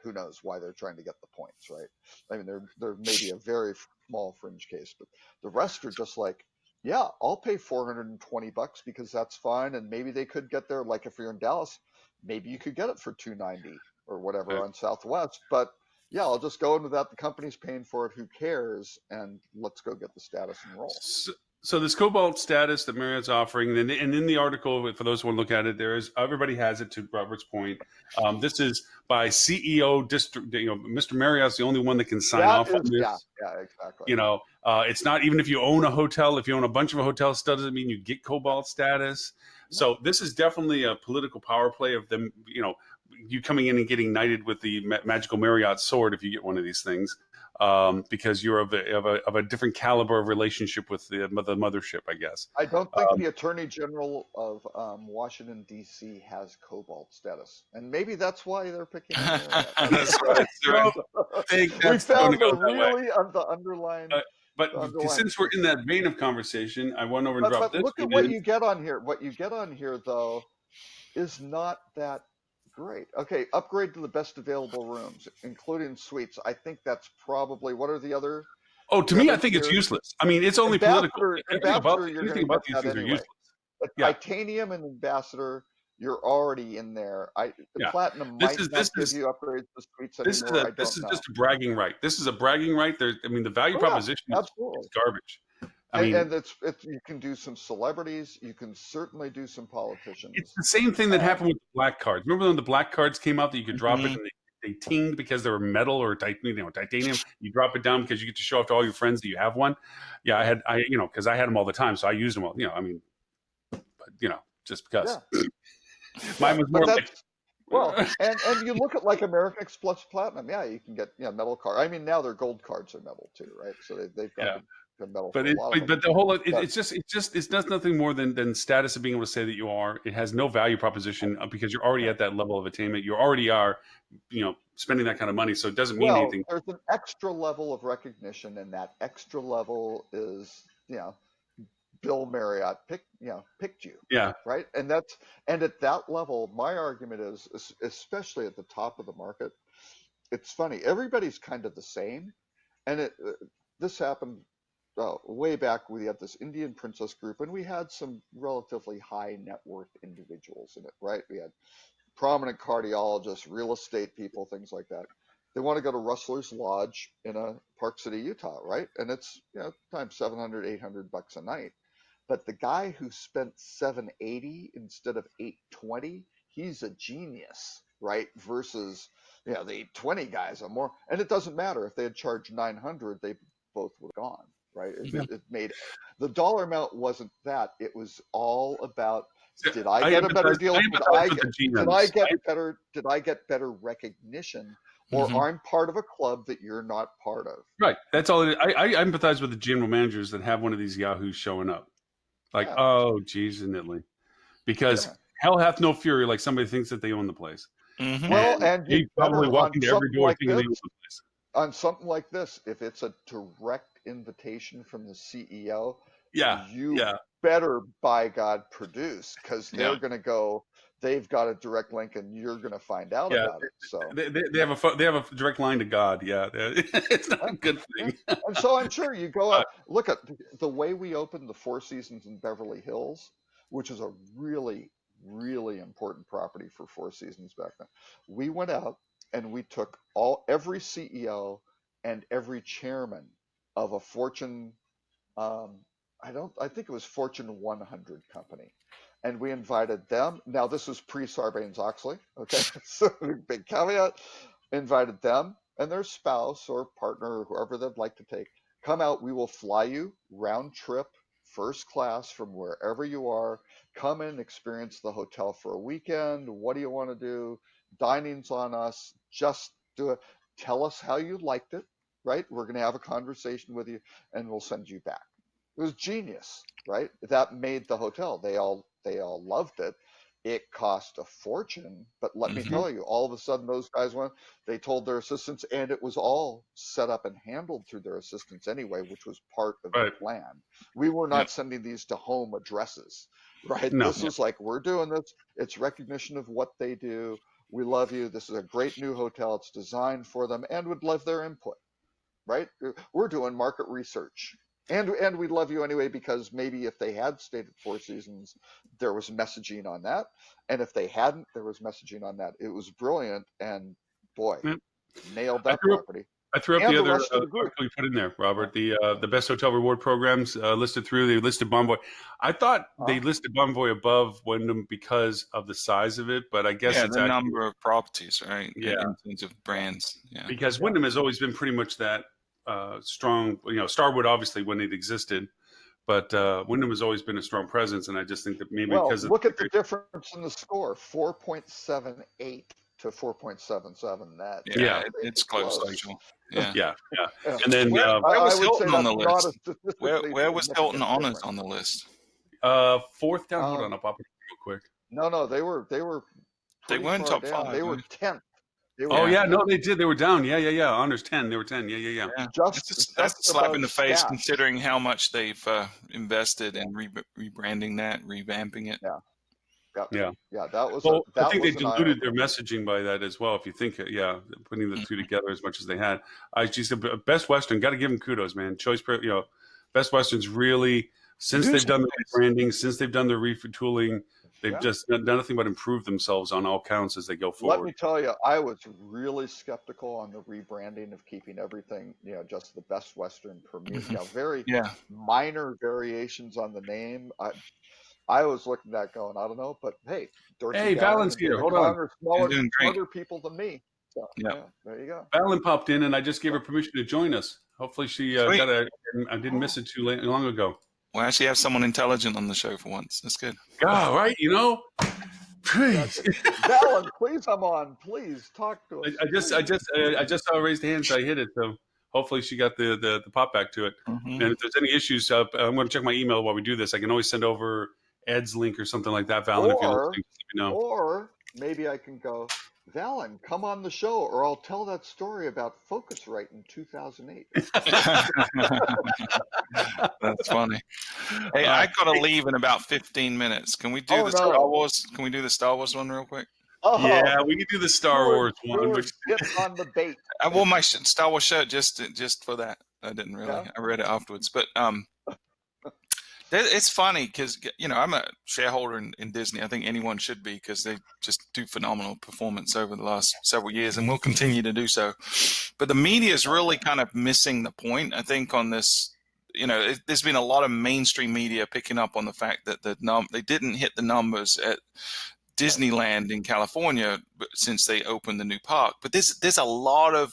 who knows why they're trying to get the points, right? I mean, there may be a very small fringe case, but the rest are just like, yeah, I'll pay $420 because that's fine. And maybe they could get there. Like if you're in Dallas, maybe you could get it for $290 or whatever on Southwest. But yeah, I'll just go in without the company's paying for it. Who cares? And let's go get the status and roll. So this Cobalt status that Marriott's offering, and in the article, for those who want to look at it, everybody has it, to Robert's point. This is by CEO District. Mr. Marriott's the only one that can sign off on this. Yeah, exactly. It's not even if you own a hotel. If you own a bunch of hotels, still doesn't mean you get Cobalt status. So this is definitely a political power play of them. You coming in and getting knighted with the magical Marriott sword if you get one of these things. Because you're of a different caliber of relationship with the mothership, I guess. I don't think the Attorney General of Washington, D.C. has Cobalt status. And maybe that's why they're picking That's right. We found the underlying... But since we're in that vein of conversation, I went over and dropped this. But look at what you get on here. What you get on here, though, is not that great. Okay, upgrade to the best available rooms, including suites. I think that's probably, what are the other? Oh, to me, I think it's useless. I mean, it's only political. Anything about these things are useless. Titanium and Ambassador, you're already in there. Platinum might not give you upgrades to suites anymore. This is just a bragging right. This is a bragging right. The value proposition is garbage. I mean, and you can do some celebrities. You can certainly do some politicians. it's the same thing that happened with the black cards. Remember when the black cards came out that you could drop it and they tinged because they were metal or titanium. You drop it down because you get to show off to all your friends that you have one. Yeah, because I had them all the time, so I used them all. I mean, but, just because. Yeah. Mine was more like. Well, and you look at like American Express Platinum. Yeah, you can get metal card. I mean, now their gold cards are metal too, right? So they've got the metal. But the whole it does nothing more than status of being able to say that you are. It has no value proposition because you're already at that level of attainment. You already are, spending that kind of money. So it doesn't mean anything. There's an extra level of recognition, and that extra level is Bill Marriott picked you. Yeah. Right. And at that level, my argument is, especially at the top of the market, it's funny. Everybody's kind of the same. And this happened way back. We had this Indian Princess group, and we had some relatively high net worth individuals in it. Right. We had prominent cardiologists, real estate people, things like that. They want to go to Rustler's Lodge in Park City, Utah. Right. And it's, times $700, $800 a night. But the guy who spent $780 instead of $820, he's a genius, right? Versus, the $820 guys are more. And it doesn't matter if they had charged $900, they both would have gone, right? It made the dollar amount wasn't that. It was all about, did I get a better deal? Did I get better recognition? Or I'm part of a club that you're not part of. Right. That's all it is. I empathize with the general managers that have one of these yahoos showing up. Like, oh, geez, in Italy. Because hell hath no fury, like somebody thinks that they own the place. Mm-hmm. Well, and you probably walk into every door thinking they own the place. On something like this, if it's a direct invitation from the CEO, you better, by God, produce, because they're going to go, they've got a direct link, and you're going to find out about it. So they have a direct line to God. Yeah, it's not a good thing. And so I'm sure you go out, look at the way we opened the Four Seasons in Beverly Hills, which is a really, really important property for Four Seasons back then. We went out and we took every CEO and every chairman of a Fortune, I think it was Fortune 100 company. And we invited them. Now, this was pre-Sarbanes-Oxley, okay? So big caveat. Invited them and their spouse or partner or whoever they'd like to take. Come out. We will fly you round trip, first class from wherever you are. Come in, experience the hotel for a weekend. What do you want to do? Dining's on us. Just do it. Tell us how you liked it, right? We're going to have a conversation with you, and we'll send you back. It was genius, right? That made the hotel. They all loved it. It cost a fortune, but let me tell you, all of a sudden those guys went, they told their assistants, and it was all set up and handled through their assistants anyway, which was part of the plan. We were not sending these to home addresses, right? No, this was like, we're doing this. It's recognition of what they do. We love you. This is a great new hotel. It's designed for them, and would love their input, right? We're doing market research. And we love you anyway, because maybe if they had stayed at Four Seasons, there was messaging on that. And if they hadn't, there was messaging on that. It was brilliant. And boy, nailed that property. I threw up the other article you put in there, Robert, the best hotel reward programs listed through. They listed Bonvoy. I thought they listed Bonvoy above Wyndham because of the size of it, but I guess it's the number of properties, right? Yeah. In terms of brands. Yeah. Because Wyndham has always been pretty much that strong, Starwood obviously when it existed, but Wyndham has always been a strong presence, and I just think that maybe because look at the difference in the score, 4.78 to 4.77. That it's close. Yeah. And then where was Hilton on the list? Where was Hilton Honors on the list? Fourth down. Hold on, I'll pop it real quick. No, they weren't top down. 5. They were 10th. No, they did. They were down. Yeah. Honors 10. They were 10. Yeah. That's a slap in the face, considering how much they've invested in rebranding that, revamping it. Yeah. That was. I think they diluted their messaging by that as well. If you think, putting the two together as much as they had. Best Western, got to give them kudos, man. Best Western's really, since they've done the rebranding, since they've done the retooling, They've just done nothing but improve themselves on all counts as they go Let forward. me tell you, I was really skeptical on the rebranding of keeping everything, just the Best Western Premier. Very Yeah. minor variations on the name. I was looking at that going, I don't know, but hey, Dorsey Hey, Gallen Valen's and here. David Hold Kong on. are You're doing great. smarter people than me. So, Yeah. there you go. Valen popped in, and I just gave her permission to join us. Hopefully, she Sweet. I didn't miss it too long ago. We'll actually have someone intelligent on the show for once. That's good. God, right? Please. Valen, please come on. Please talk to us. I just saw her raise the hand, so I hit it. So hopefully she got the pop back to it. Mm-hmm. And if there's any issues, I'm going to check my email while we do this. I can always send over Ed's link or something like that, Valen. If you're listening, just let me know. Or maybe I can go, Valen, come on the show, or I'll tell that story about Focusrite in 2008. That's funny. Hey, I gotta leave in about 15 minutes. Can we do Star Wars? Can we do the Star Wars one real quick? Oh, yeah, we can do the Star Wars one. Which gets on the bait. I wore my Star Wars shirt just for that. I didn't really. Yeah. I read it afterwards, but it's funny because I'm a shareholder in Disney. I think anyone should be because they just do phenomenal performance over the last several years, and will continue to do so. But the media is really kind of missing the point, I think, on this. There's been a lot of mainstream media picking up on the fact that they didn't hit the numbers at Disneyland in California since they opened the new park. But there's a lot of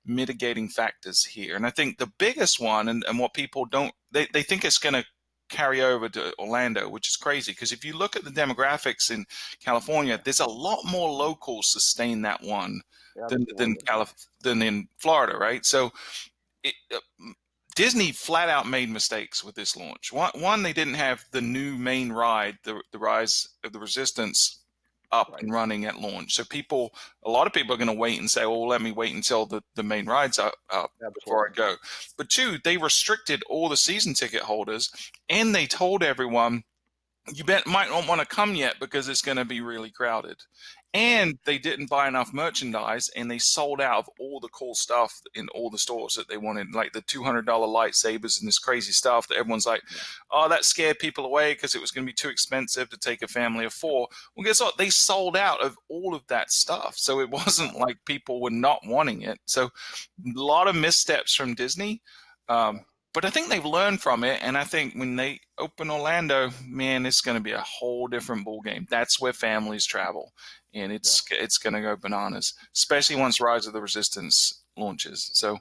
mitigating factors here, and I think the biggest one, and what people don't, they think it's going to carry over to Orlando, which is crazy because if you look at the demographics in California, there's a lot more locals sustain that one than in Florida, right? So Disney flat out made mistakes with this launch. One, they didn't have the new main ride, the Rise of the Resistance, up and running at launch. So a lot of people are going to wait and say, well, let me wait until the main ride's up before I go. But two, they restricted all the season ticket holders, and they told everyone, you might not want to come yet because it's going to be really crowded. And they didn't buy enough merchandise, and they sold out of all the cool stuff in all the stores that they wanted, like the $200 lightsabers and this crazy stuff that everyone's like, oh, that scared people away because it was going to be too expensive to take a family of 4. Well, guess what? They sold out of all of that stuff. So it wasn't like people were not wanting it. So a lot of missteps from Disney. But I think they've learned from it, and I think when they open Orlando, man, it's going to be a whole different ballgame. That's where families travel, and it's going to go bananas, especially once Rise of the Resistance launches. So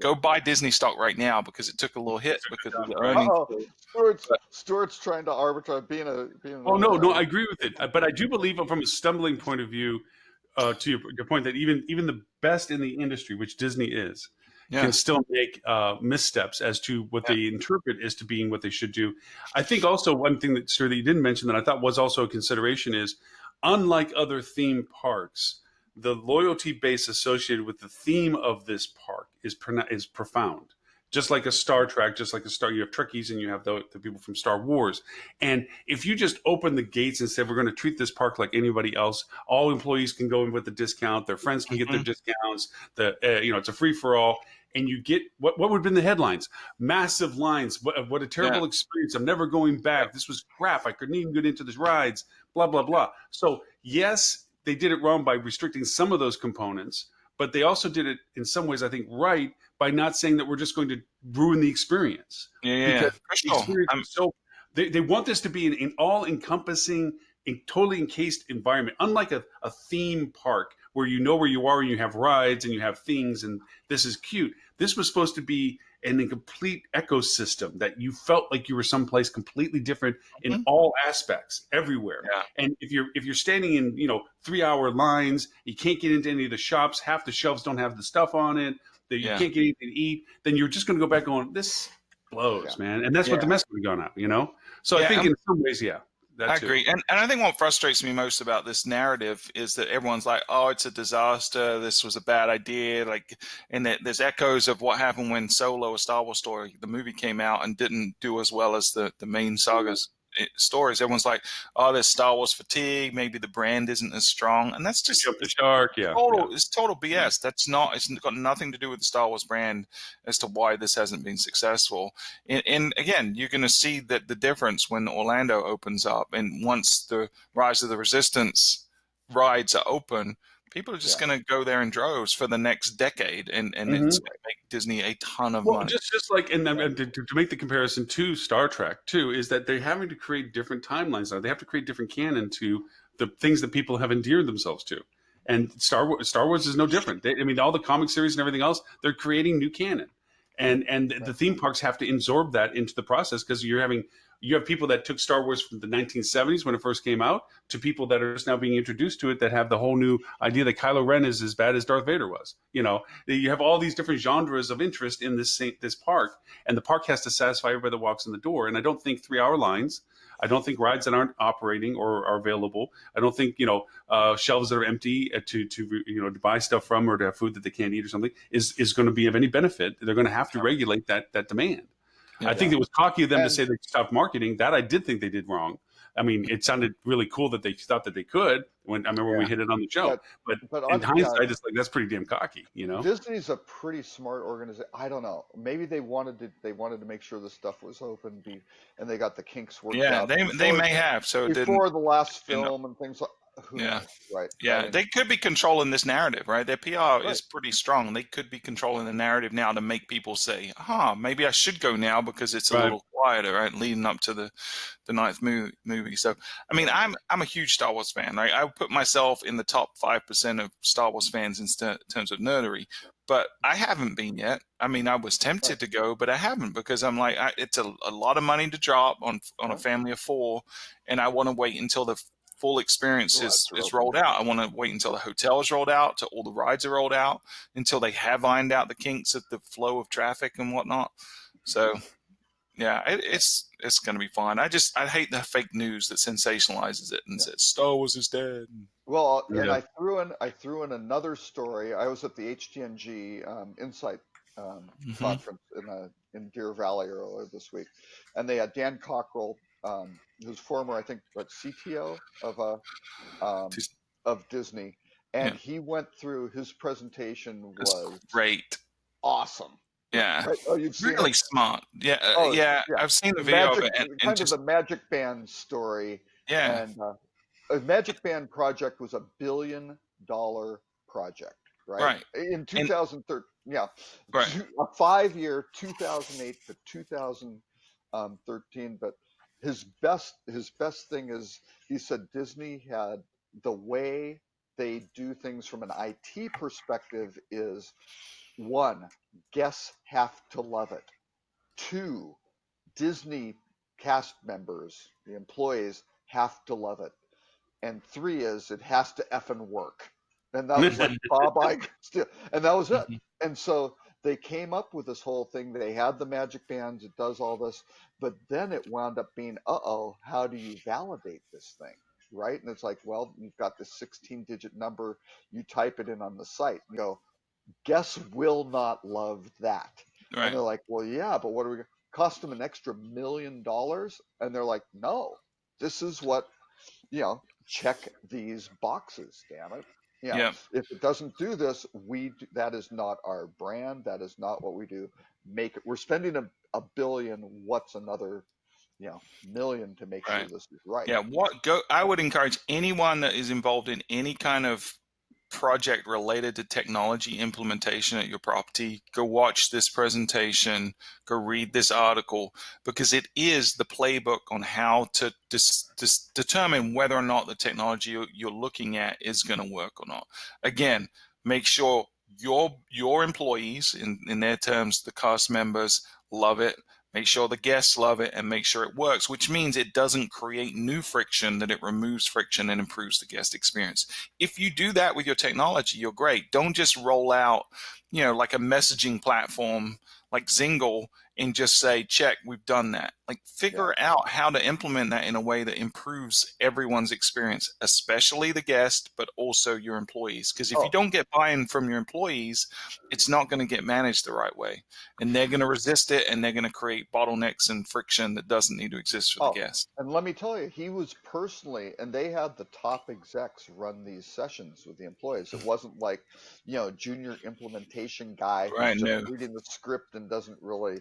go buy Disney stock right now because it took a little hit because of the earnings. Stuart's trying to arbitrage being no, I agree with it, but I do believe from a stumbling point of view, to your point that even the best in the industry, which Disney is, can still make missteps as to what they interpret as to being what they should do. I think also one thing that, sir, that you didn't mention that I thought was also a consideration is, unlike other theme parks, the loyalty base associated with the theme of this park is profound. Just like a Star Trek, you have Trekkies and you have the people from Star Wars. And if you just open the gates and said, we're going to treat this park like anybody else, all employees can go in with a discount, their friends can get their discounts, it's a free for all. And you get what would have been the headlines? Massive lines. What a terrible experience. I'm never going back. This was crap. I couldn't even get into the rides, blah, blah, blah. So yes, they did it wrong by restricting some of those components, but they also did it in some ways, I think, right by not saying that we're just going to ruin the experience. Because the experience they want this to be an all-encompassing, totally encased environment, unlike a theme park where you know where you are and you have rides and you have things and this is cute. This was supposed to be a complete ecosystem that you felt like you were someplace completely different in all aspects, everywhere. Yeah. And if you're standing in 3-hour lines, you can't get into any of the shops. Half the shelves don't have the stuff on it. That you can't get anything to eat. Then you're just going to go back going, this blows, man. And that's what the mess would have gone out. So I think in some ways, I agree. And I think what frustrates me most about this narrative is that everyone's like, oh, it's a disaster. This was a bad idea. And that there's echoes of what happened when Solo, A Star Wars Story, the movie came out and didn't do as well as the main sagas. stories, everyone's like, oh, there's Star Wars fatigue. Maybe the brand isn't as strong. And that's just Jump the shark. Yeah. it's total BS. It's got nothing to do with the Star Wars brand as to why this hasn't been successful. And again, you're going to see that the difference when Orlando opens up, and once the Rise of the Resistance rides are open, people are just going to go there in droves for the next decade, and it's going to make Disney a ton of money. Just like, and to make the comparison to Star Trek too, is that they're having to create different timelines now. They have to create different canon to the things that people have endeared themselves to. And Star Wars is no different. All the comic series and everything else, they're creating new canon. And the theme parks have to absorb that into the process, because you have people that took Star Wars from the 1970s when it first came out to people that are just now being introduced to it, that have the whole new idea that Kylo Ren is as bad as Darth Vader was. You have all these different genres of interest in this park, and the park has to satisfy everybody that walks in the door. And I don't think 3-hour lines, I don't think rides that aren't operating or are available, I don't think shelves that are empty to buy stuff from, or to have food that they can't eat or something is going to be of any benefit. They're going to have to regulate that demand. I think it was cocky of them to say they stopped marketing. That I did think they did wrong. It sounded really cool that they thought that they could. I remember when we hit it on the show, but in hindsight, it's like, that's pretty damn cocky, Disney's a pretty smart organization. I don't know. Maybe they wanted to make sure the stuff was open, and they got the kinks worked out. Yeah, they may have. So before the last film and things like. Who knows, right? Yeah, they could be controlling this narrative, right? Their PR is pretty strong. They could be controlling the narrative now to make people say, maybe I should go now because it's a little quieter, right? Leading up to the ninth movie. So, I'm a huge Star Wars fan, right? I would put myself in the top 5% of Star Wars fans in terms of nerdery, but I haven't been yet. I was tempted to go, but I haven't, because I'm like, it's a lot of money to drop on a family of 4, and I want to wait until the full experience is rolled out. I want to wait until the hotel is rolled out, till all the rides are rolled out, until they have ironed out the kinks of the flow of traffic and whatnot. So, yeah, it's going to be fine. I hate the fake news that sensationalizes it and says Star Wars is dead. Well, and I threw in another story. I was at the HTNG Insight conference in Deer Valley earlier this week, and they had Dan Cockrell, who's former, I think, CTO of Disney, and he went through his presentation. Was great, awesome. Yeah, right? Oh, you've seen really it? Smart. Yeah, I've seen the video of it, and just the Magic Band story. Yeah, and a Magic Band project was $1 billion project, right? In 2013, right. A 5-year, 2008 to 2013, but. His best thing is, he said Disney had, the way they do things from an IT perspective is, 1, guests have to love it. 2, Disney cast members, the employees, have to love it. And 3 is, it has to effing work. And that was like Bob Iger, and that was it. And so they came up with this whole thing. They had the Magic Bands. It does all this, but then it wound up being, how do you validate this thing, right? And it's like, well, you've got this 16-digit number. You type it in on the site. You go, guests will not love that. Right. And they're like, well, yeah, but what are we going to cost them an extra $1 million? And they're like, no, this is what, check these boxes, damn it. If it doesn't do this, that is not our brand. That is not what we do. We're spending $1 billion. What's another, million to make sure this is right? Yeah. I would encourage anyone that is involved in any kind of project related to technology implementation at your property, go watch this presentation, go read this article, because it is the playbook on how to determine whether or not the technology you're looking at is going to work or not. Again, make sure your employees, in their terms, the cast members, love it. Make sure the guests love it, and make sure it works, which means it doesn't create new friction, that it removes friction and improves the guest experience. If you do that with your technology, you're great. Don't just roll out, like a messaging platform like Zingle and just say, check, we've done that. Like figure out how to implement that in a way that improves everyone's experience, especially the guest, but also your employees. Because if you don't get buy-in from your employees, it's not going to get managed the right way. And they're going to resist it, and they're going to create bottlenecks and friction that doesn't need to exist for the guest. And let me tell you, he was personally, and they had the top execs run these sessions with the employees. It wasn't like, junior implementation guy who's just reading the script and doesn't really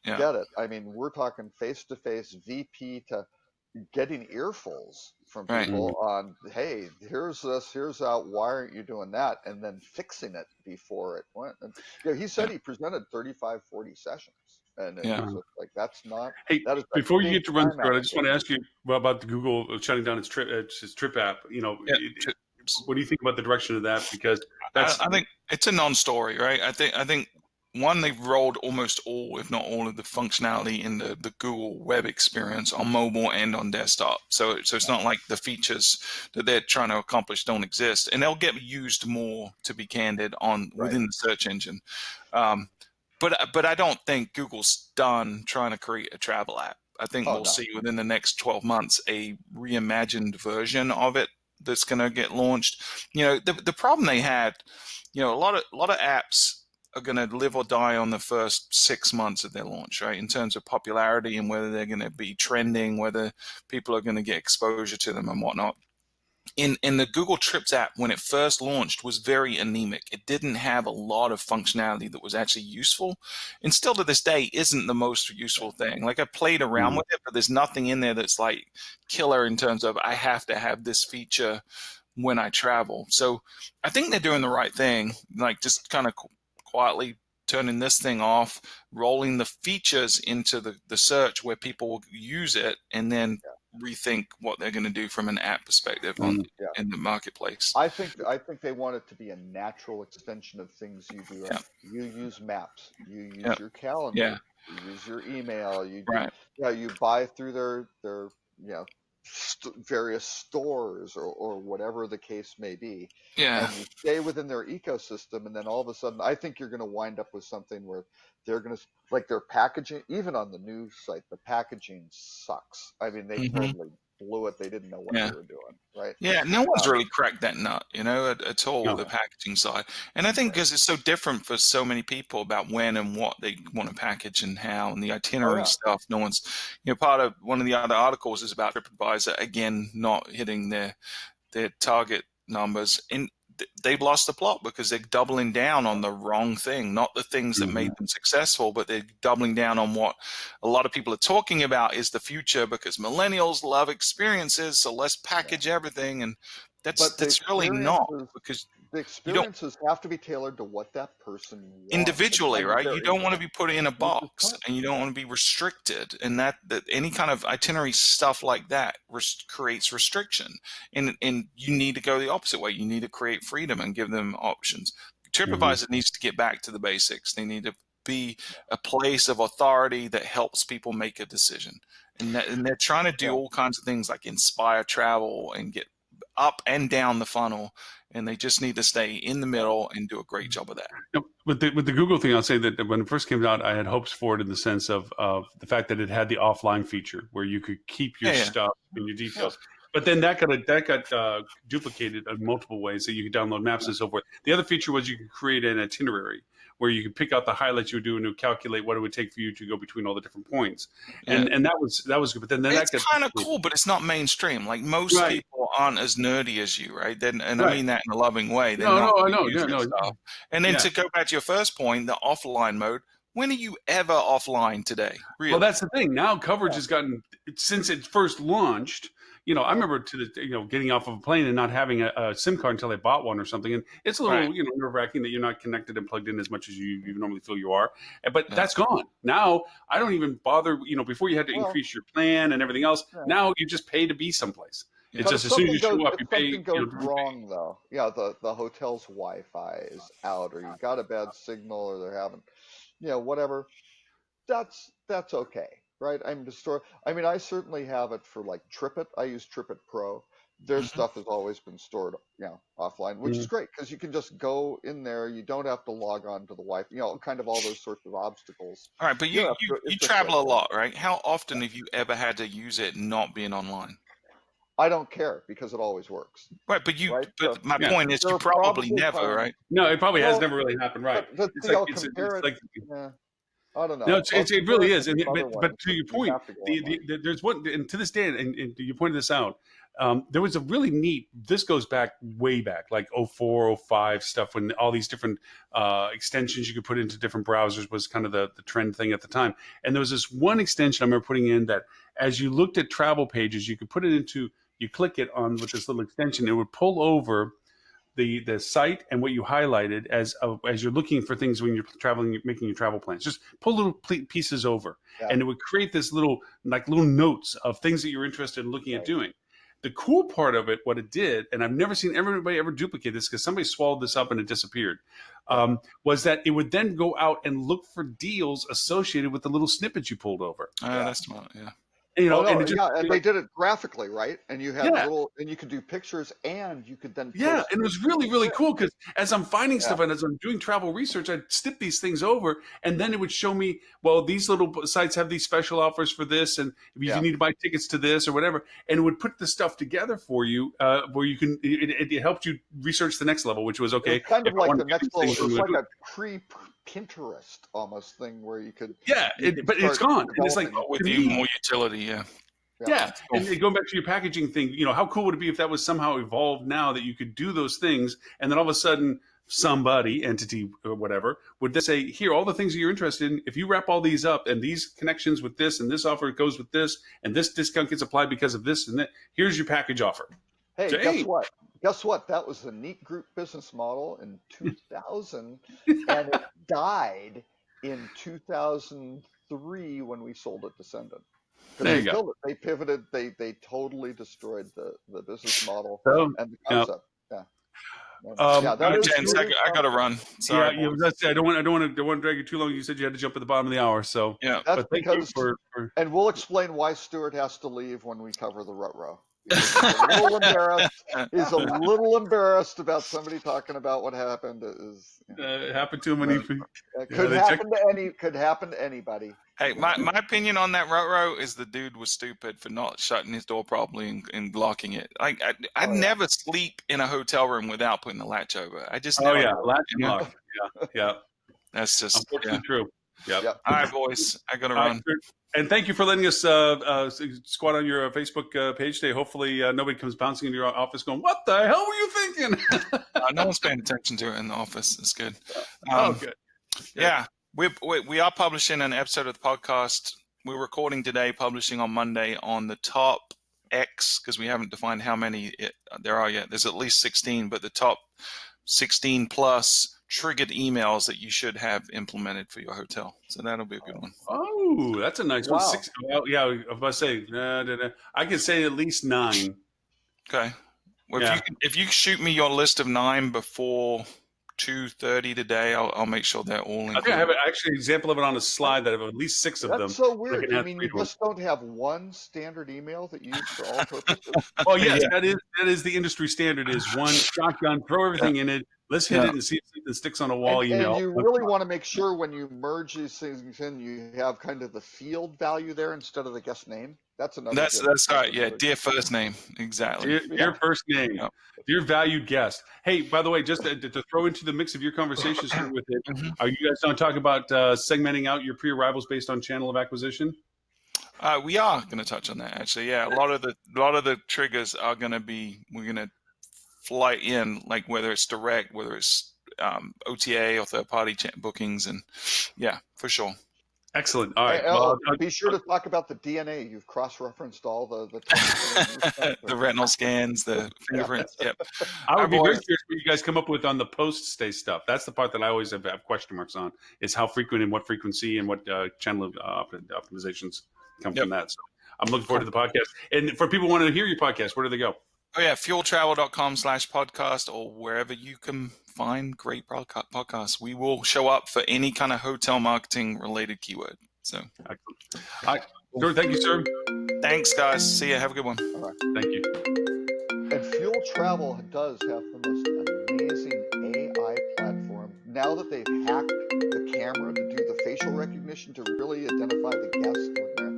get it. I mean, we're talking face-to-face VP to getting earfuls from people on, hey, here's this, here's that, why aren't you doing that? And then fixing it before it went. And he said he presented 35, 40 sessions. And it was like, that's not. Hey, that is before you get to run through it, I just want to ask you about the Google shutting down its Trip app. What do you think about the direction of that? Because I think it's a non-story, right? I think one, they've rolled almost all, if not all, of the functionality in the Google web experience on mobile and on desktop. So it's not like the features that they're trying to accomplish don't exist, and they'll get used more, to be candid, within the search engine. But I don't think Google's done trying to create a travel app. I think we'll see within the next 12 months a reimagined version of it that's going to get launched. The problem they had, a lot of apps are going to live or die on the first 6 months of their launch, right? In terms of popularity and whether they're going to be trending, whether people are going to get exposure to them and whatnot. In the Google Trips app, when it first launched, was very anemic. It didn't have a lot of functionality that was actually useful, and still to this day isn't the most useful thing. Like, I played around with it, but there's nothing in there that's like killer in terms of I have to have this feature when I travel. So I think they're doing the right thing, like just kind of quietly turning this thing off, rolling the features into the search where people will use it, and then rethink what they're going to do from an app perspective in the marketplace. I think they want it to be a natural extension of things you do. Right? You use Maps, you use your calendar, you use your email, you buy through their various stores or whatever the case may be. And you stay within their ecosystem, and then all of a sudden, I think you're going to wind up with something where they're going to, like, their packaging, even on the news site, the packaging sucks. I mean, they totally blew it. They didn't know what they were doing, right? Yeah, no one's really cracked that nut, at all, the packaging side. And I think because it's so different for so many people about when and what they want to package and how, and the itinerary stuff, no one's, part of one of the other articles is about TripAdvisor, again, not hitting their target numbers. And they've lost the plot because they're doubling down on the wrong thing, not the things that made them successful, but they're doubling down on what a lot of people are talking about is the future, because millennials love experiences, so let's package everything. And that's really not, because the experiences have to be tailored to what that person wants. Individually, right? You don't want to be put in a box, and you don't want to be restricted, and that any kind of itinerary stuff like that creates restriction, and you need to go the opposite way. You need to create freedom and give them options. TripAdvisor needs to get back to the basics. They need to be a place of authority that helps people make a decision, and they're trying to do all kinds of things like inspire travel and get up and down the funnel, and they just need to stay in the middle and do a great job of that. With the Google thing, I'll say that when it first came out, I had hopes for it in the sense of the fact that it had the offline feature where you could keep your stuff and your details. But then that got duplicated in multiple ways, so you could download maps and so forth. The other feature was you could create an itinerary where you could pick out the highlights you were doing to calculate what it would take for you to go between all the different points. And that was good. But then it's kind of cool, but it's not mainstream. Like most people aren't as nerdy as you, right? I mean that in a loving way. I know. And then to go back to your first point, the offline mode. When are you ever offline today? Really? Well, that's the thing. Now coverage has gotten, since it first launched. I remember getting off of a plane and not having a SIM card until I bought one or something, and it's a little nerve-wracking that you're not connected and plugged in as much as you normally feel you are. But that's gone now. I don't even bother. Before you had to increase your plan and everything else. Now you just pay to be someplace. It's just as soon as you show up, you pay. Something goes wrong though. Yeah, the hotel's Wi-Fi is out, or you got a bad signal, or they're having, whatever. That's okay. Right, I certainly have it for like TripIt. I use TripIt Pro, their stuff has always been stored, offline, which is great because you can just go in there. You don't have to log on to the Wi-Fi, kind of all those sorts of obstacles. All right, but you travel a lot, right? How often have you ever had to use it not being online? I don't care because it always works. Right, but So, my point is, you probably never, right? No, it probably has never really happened, right? But It's see, I'll like, compare it. yeah. I don't know. No, it really is. And But to your point, there's one, and to this day, and you pointed this out, there was a really neat, this goes back way back, like 04, 05 stuff, when all these different extensions you could put into different browsers was kind of the trend thing at the time. And there was this one extension I remember putting in that as you looked at travel pages, you could put it into, you click it on with this little extension, it would pull over the site and what you highlighted as you're looking for things when you're traveling, making your travel plans. Just pull little pieces over, and it would create this little notes of things that you're interested in looking at doing. The cool part of it, what it did, and I've never seen everybody ever duplicate this because somebody swallowed this up and it disappeared, was that it would then go out and look for deals associated with the little snippets you pulled over. That's smart, yeah. And they did it graphically, right? And you had and you could do pictures, and you could then and it was really, really cool because as I'm finding stuff and as I'm doing travel research, I'd snip these things over, and then it would show me, well, these little sites have these special offers for this, and if you need to buy tickets to this or whatever, and it would put the stuff together for you, where you can. It helped you research the next level, which was okay. It was kind of like the next level. It was like a pre-Pinterest almost thing where you could. But it's gone. And it's like with you more utility, Yeah. And going back to your packaging thing, how cool would it be if that was somehow evolved now that you could do those things, and then all of a sudden somebody, entity or whatever, would then say, here, all the things that you're interested in, if you wrap all these up and these connections with this and this offer goes with this and this discount gets applied because of this and that, here's your package offer. Hey, guess what? Guess what? That was the Neat Group business model in 2000, and it died in 2003 when we sold it to Sendon. There you go. They pivoted. They totally destroyed the business model and the concept. James, I got to run. Sorry. I don't want to drag you too long. You said you had to jump at the bottom of the hour, so that's because. And we'll explain why Stuart has to leave when we cover the Ruh-Roh. He's a little embarrassed about somebody talking about what happened. It happened to him when could happen to anybody. Hey, my opinion on that Ruh-Roh is the dude was stupid for not shutting his door properly and locking it. I never sleep in a hotel room without putting the latch over. I just latch and lock. Yeah. That's just unfortunately true. Yep. All right, boys, I gotta run. And thank you for letting us squat on your Facebook page today. Hopefully nobody comes bouncing into your office going, what the hell were you thinking? No one's paying attention to it in the office. It's good. Good. Yeah. We are publishing an episode of the podcast. We're recording today, publishing on Monday on the top X, because we haven't defined how many there are yet. There's at least 16, but the top 16 plus triggered emails that you should have implemented for your hotel. So that'll be a good one. Oh, that's a nice one. I was about to say, I could say at least 9. Okay. Well, if you shoot me your list of 9 before 2:30 today, I'll make sure they're all included. Okay, I have actually an example of it on a slide that have at least 6 of them. That's so weird. I mean, you just don't have one standard email that you use for all purposes? Oh, yes, that is the industry standard, is one shotgun, throw everything in it, let's hit it and see if something sticks on a wall email. And you really want to make sure when you merge these things in, you have kind of the field value there instead of the guest name. That's right. Yeah, dear first name. Exactly. Dear first name. Yep. Dear valued guest. Hey, by the way, just to throw into the mix of your conversations here with it, are you guys going to talk about segmenting out your pre-arrivals based on channel of acquisition? We are going to touch on that, actually. Yeah, a lot of the triggers are going to be, we're going to fly in, like whether it's direct, whether it's OTA or third-party bookings, and yeah, for sure. Excellent. All right. Be sure to talk about the DNA. You've cross-referenced all the the retinal scans, the fingerprints. Yep. I would be very curious what you guys come up with on the post-stay stuff. That's the part that I always have question marks on, is how frequent and what frequency and what channel optimizations come from that. So I'm looking forward to the podcast. And for people who want to hear your podcast, where do they go? Oh, yeah, fueltravel.com/podcast, or wherever you can find great podcasts. We will show up for any kind of hotel marketing related keyword. So, excellent. All right. Sure, thank you, sir. Thanks, guys. See you. Have a good one. All right. Thank you. Travel does have the most amazing AI platform. Now that they've hacked the camera to do the facial recognition to really identify the guest when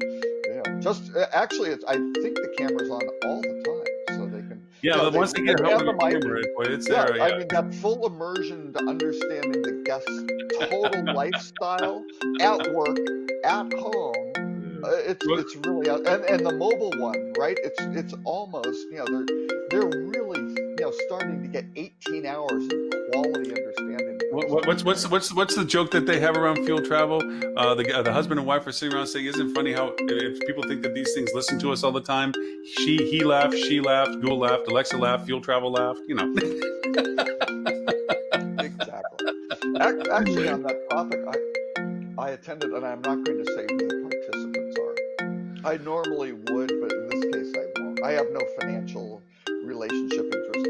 they're, just actually, I think the camera's on all the time, so they can, Yeah, but once they get a hold and of the your mic. camera, boy, it's Yeah, there. I Yeah. mean that full immersion to understanding the guest's total lifestyle at work, at home. Well, It's really out, and the mobile one, right? It's almost they're really starting to get 18 hours of quality understanding of what's going on. what's the joke that they have around field travel? The husband and wife are sitting around saying, "Isn't it funny how if people think that these things listen to us all the time? He laughed, she laughed, Google laughed, Alexa laughed, field travel laughed. You know." Exactly. Actually, on that topic, I attended, and I'm not going to say who the participants are. I normally would, but in this case, I won't. I have no financial relationship interest.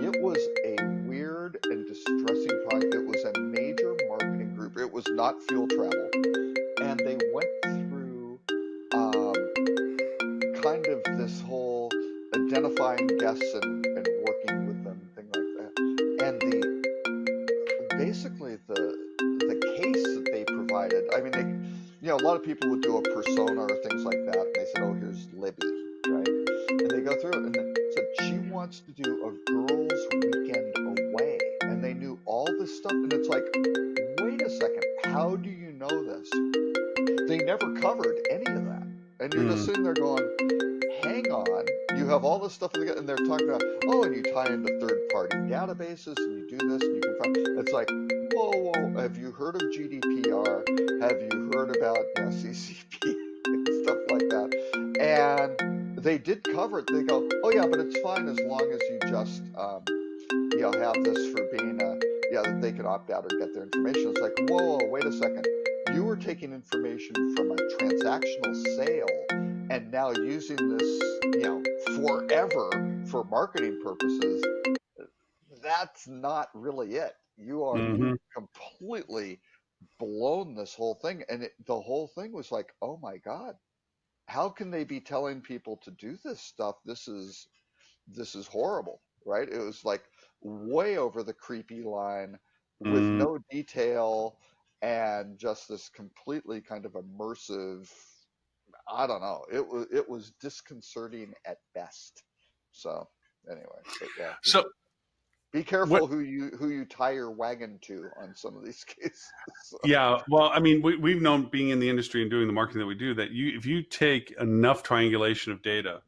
It was a weird and distressing project. It was a major marketing group. It was not field travel, and they went through um, kind of this whole identifying guests and working with them, thing like that. And basically the case that they provided. I mean, a lot of people would do a persona or things like that, and they said, "Oh, here's Libby," right? And they go through it, and they said she wants to do a girls' weekend away, and they knew all this stuff, and it's like, wait a second, how do you know this? They never covered any of that, and you're just sitting there going, hang on, you have all this stuff, and they're talking about, oh, and you tie into third-party databases, and you do this, and you can find. It's like, whoa, have you heard of GDPR? Have you heard about CCP and stuff like that? And they did cover it. They go, oh yeah, but it's fine as long as you just have this for being that they can opt out or get their information. It's like, whoa, wait a second. You were taking information from a transactional sale and now using this, forever for marketing purposes. That's not really it. You've completely blown this whole thing, and the whole thing was like, oh my God, how can they be telling people to do this stuff? This is horrible, right? It was like way over the creepy line with no detail and just this completely kind of immersive. I don't know. It was disconcerting at best. So anyway, but yeah. So Be what? careful who you tie your wagon to on some of these cases. So, Yeah, well, I mean, we've known, being in the industry and doing the marketing that we do, that if you take enough triangulation of data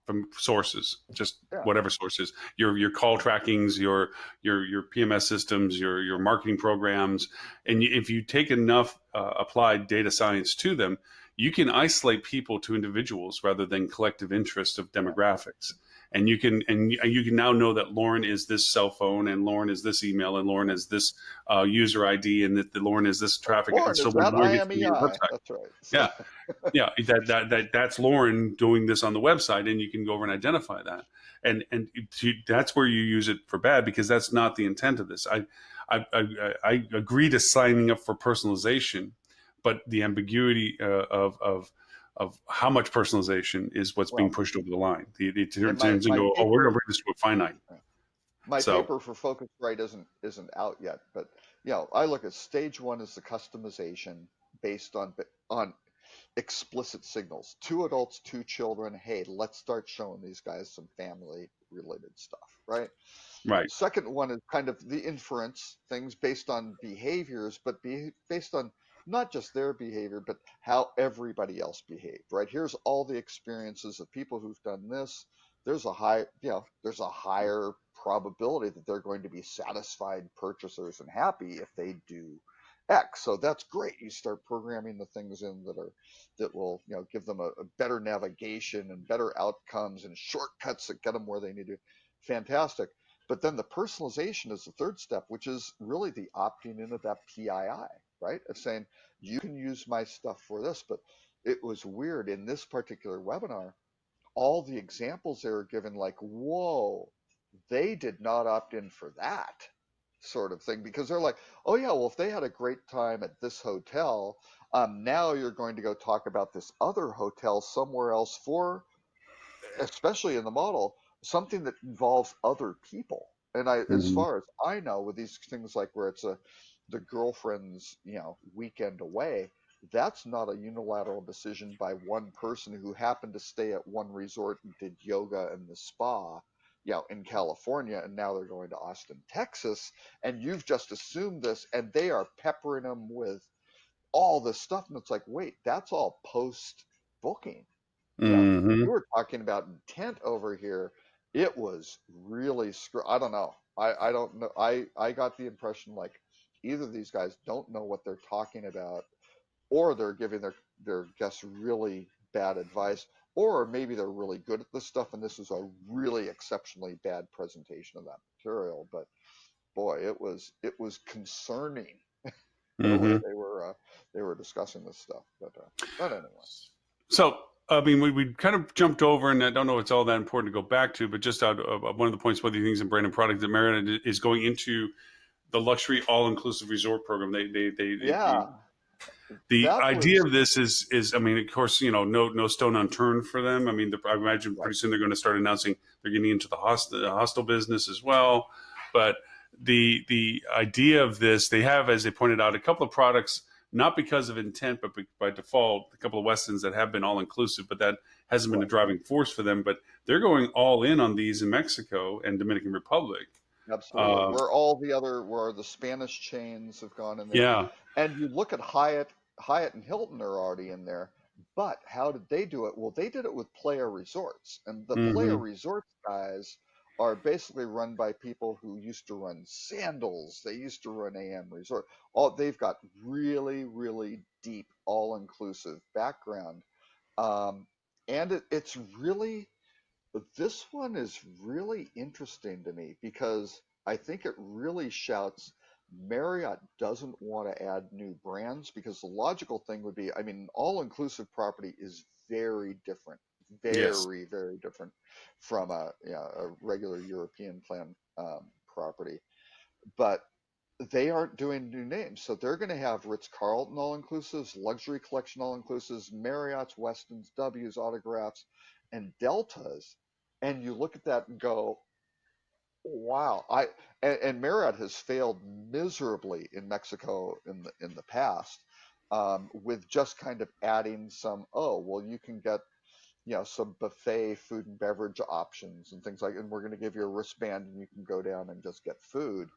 from sources, just yeah. whatever sources, your call trackings, your PMS systems, your marketing programs, and if you take enough applied data science to them, you can isolate people to individuals rather than collective interest of demographics. And you can now know that Lauren is this cell phone, and Lauren is this email, and Lauren is this user ID, and that the Lauren is this traffic. Lauren And so is when that Lauren gets to your IMEI. website, That's right. yeah, yeah, that's Lauren doing this on the website, and you can go over and identify that. And that's where you use it for bad, because that's not the intent of this. I agree to signing up for personalization, but the ambiguity of how much personalization is what's being pushed over the line. It turns into, oh, we're going to bring this to a finite. My paper for Focusrite isn't out yet, but I look at stage one as the customization based on explicit signals. 2 adults, 2 children. Hey, let's start showing these guys some family related stuff, right? Right. Second one is kind of the inference, things based on behaviors, but based on not just their behavior, but how everybody else behaved, right? Here's all the experiences of people who've done this. There's a higher probability that they're going to be satisfied purchasers and happy if they do X. So that's great. You start programming the things in that will give them a better navigation and better outcomes and shortcuts that get them where they need to. Fantastic. But then the personalization is the third step, which is really the opting into that PII, right? Of saying, you can use my stuff for this. But it was weird in this particular webinar, all the examples they were given, like, whoa, they did not opt in for that sort of thing, because they're like, oh yeah, well, if they had a great time at this hotel, now you're going to go talk about this other hotel somewhere else, for especially in the model, something that involves other people. And as Hmm. far as I know, with these things like where it's the girlfriend's, weekend away, that's not a unilateral decision by one person who happened to stay at one resort and did yoga in the spa, in California, and now they're going to Austin, Texas, and you've just assumed this, and they are peppering them with all this stuff, and it's like, wait, that's all post booking. You Hmm. were talking about intent over here. It was really I don't know. I don't know. I got the impression like either of these guys don't know what they're talking about, or they're giving their guests really bad advice, or maybe they're really good at this stuff and this was a really exceptionally bad presentation of that material. But boy, it was concerning the way Hmm. they were discussing this stuff. But anyway. So, I mean, we kind of jumped over, and I don't know it's all that important to go back to, but just out of one of the points, one of the things in brand and product that Marriott is going into the luxury all-inclusive resort program. Yeah, The that idea was of this is, I mean, of course, no stone unturned for them. I mean, I imagine right. pretty soon they're going to start announcing they're getting into the hostel business as well. But the idea of this, they have, as they pointed out, a couple of products, not because of intent, but by default, a couple of Westons that have been all inclusive, but that hasn't been a Right. driving force for them. But they're going all in on these in Mexico and Dominican Republic. Absolutely. Uh, Where the Spanish chains have gone in there. yeah. And you look at Hyatt and Hilton are already in there. But how did they do it? Well, they did it with Playa Resorts. And the Playa Hmm. Resorts guys are basically run by people who used to run Sandals. They used to run AM Resort. They've got really, really deep, all-inclusive background. Um, and it's really But this one is really interesting to me because I think it really shouts Marriott doesn't want to add new brands because the logical thing would be, I mean, an all-inclusive property is very different, Yes. very, very different from a regular European plan property. But they aren't doing new names. So they're going to have Ritz-Carlton all-inclusives, Luxury Collection all-inclusives, Marriott's, Westin's, W's, Autographs, and Deltas. And you look at that and go, wow. And Marriott has failed miserably in Mexico in the past, with just kind of adding some, oh, well, you can get some buffet food and beverage options and things like, and we're going to give you a wristband and you can go down and just get food.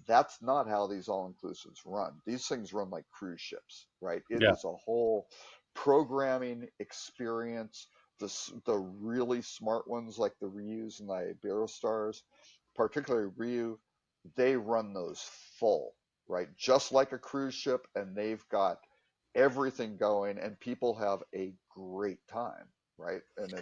That's not how these all-inclusives run. These things run like cruise ships, right? It Yeah. is a whole programming experience. The really smart ones like the Ryus and the Iberostars, particularly Ryu, they run those full, right? Just like a cruise ship, and they've got everything going, and people have a great time, right? And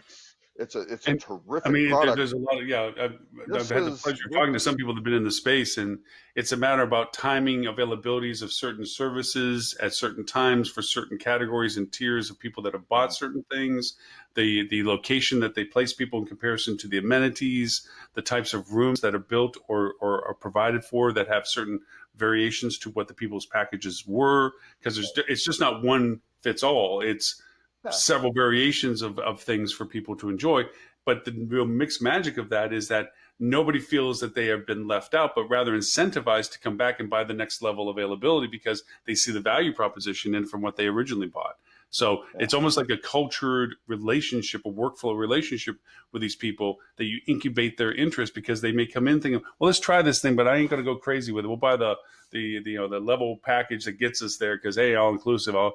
it's a And I terrific mean, product. there's a lot of, yeah. I've This had the is pleasure of this talking to is some people that have been in the space, and it's a matter about timing, availabilities of certain services at certain times for certain categories and tiers of people that have bought yeah, certain things, the location that they place people in comparison to the amenities, the types of rooms that are built or are provided for that have certain variations to what the people's packages were, because it's just not one fits all. It's yeah. several variations of things for people to enjoy. But the real mixed magic of that is that nobody feels that they have been left out, but rather incentivized to come back and buy the next level availability because they see the value proposition in from what they originally bought. So Yeah. it's almost like a cultured relationship, a workflow relationship with these people that you incubate their interest because they may come in thinking, well, let's try this thing, but I ain't going to go crazy with it. We'll buy the level package that gets us there because hey, all inclusive. I'll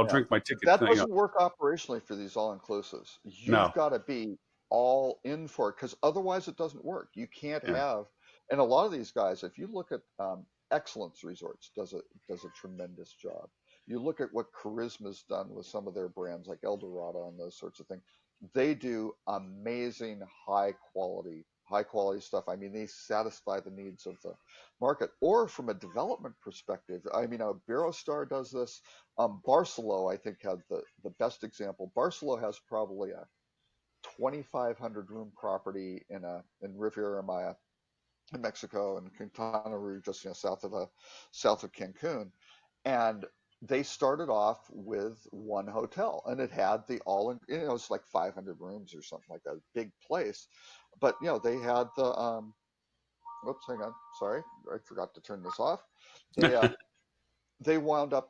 Yeah. drink my But ticket. that doesn't work operationally for these all-inclusives. You've No. got to be all in for it because otherwise it doesn't work. You can't Yeah. have, and a lot of these guys, if you look at Excellence Resorts, does a tremendous job. You look at what Charisma's done with some of their brands like Eldorado and those sorts of things. They do amazing high quality stuff. I mean, they satisfy the needs of the market. Or from a development perspective, I mean, Barostar does this. Barcelo, I think, had the best example. Barcelo has probably a 2,500 room property in Riviera Maya in Mexico and Quintana Roo, just south of Cancun, and they started off with one hotel, and it had the all in. It's like 500 rooms or something like that, big place. but they had the whoops, hang on, sorry, I forgot to turn this off. They they wound up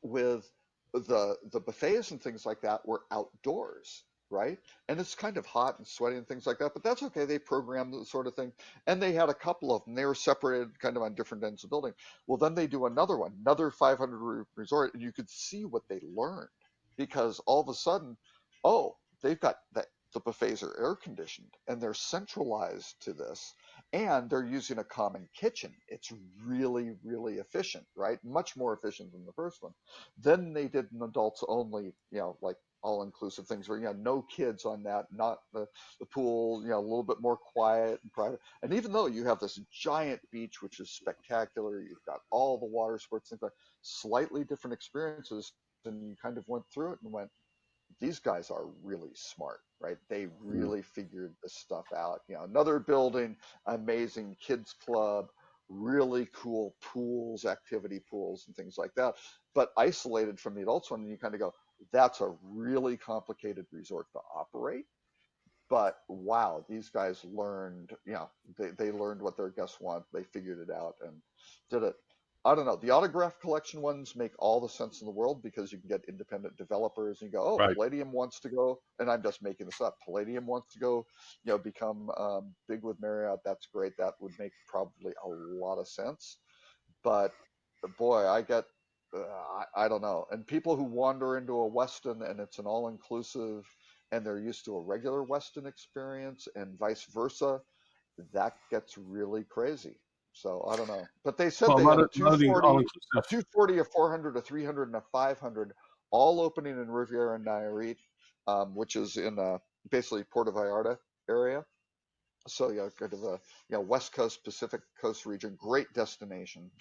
with the buffets and things like that were outdoors, right? And it's kind of hot and sweaty and things like that, but that's okay. They programmed the sort of thing, and they had a couple of them. They were separated kind of on different ends of the building. Well, then they do another one, another 500 resort, and you could see what they learned because all of a sudden, oh, they've got that the buffets are air conditioned and they're centralized to this and they're using a common kitchen. It's really, really efficient, right? Much more efficient than the first one. Then they did an adults only, like all inclusive things where, no kids on that, not the pool, a little bit more quiet and private. And even though you have this giant beach, which is spectacular, you've got all the water sports, things like slightly different experiences. And you kind of went through it and went, these guys are really smart, right? They really figured this stuff out. Another building, amazing kids club, really cool pools, activity pools, and things like that. But isolated from the adults one, and you kind of go, that's a really complicated resort to operate. But wow, these guys learned, they learned what their guests want. They figured it out and did it. I don't know. The autograph collection ones make all the sense in the world because you can get independent developers and you go, oh, Right. Palladium wants to go, and I'm just making this up. Palladium wants to go, become big with Marriott. That's great. That would make probably a lot of sense. But boy, I get, I don't know. And people who wander into a Westin and it's an all-inclusive and they're used to a regular Westin experience and vice versa, that gets really crazy. So I don't know. But they said Well, they had a lot of the a all-inclusive. 240, a 400, a 300, and a 500, all opening in Riviera and Nayarit, which is in basically Puerto Vallarta area. So kind of a West Coast, Pacific Coast region, great destination.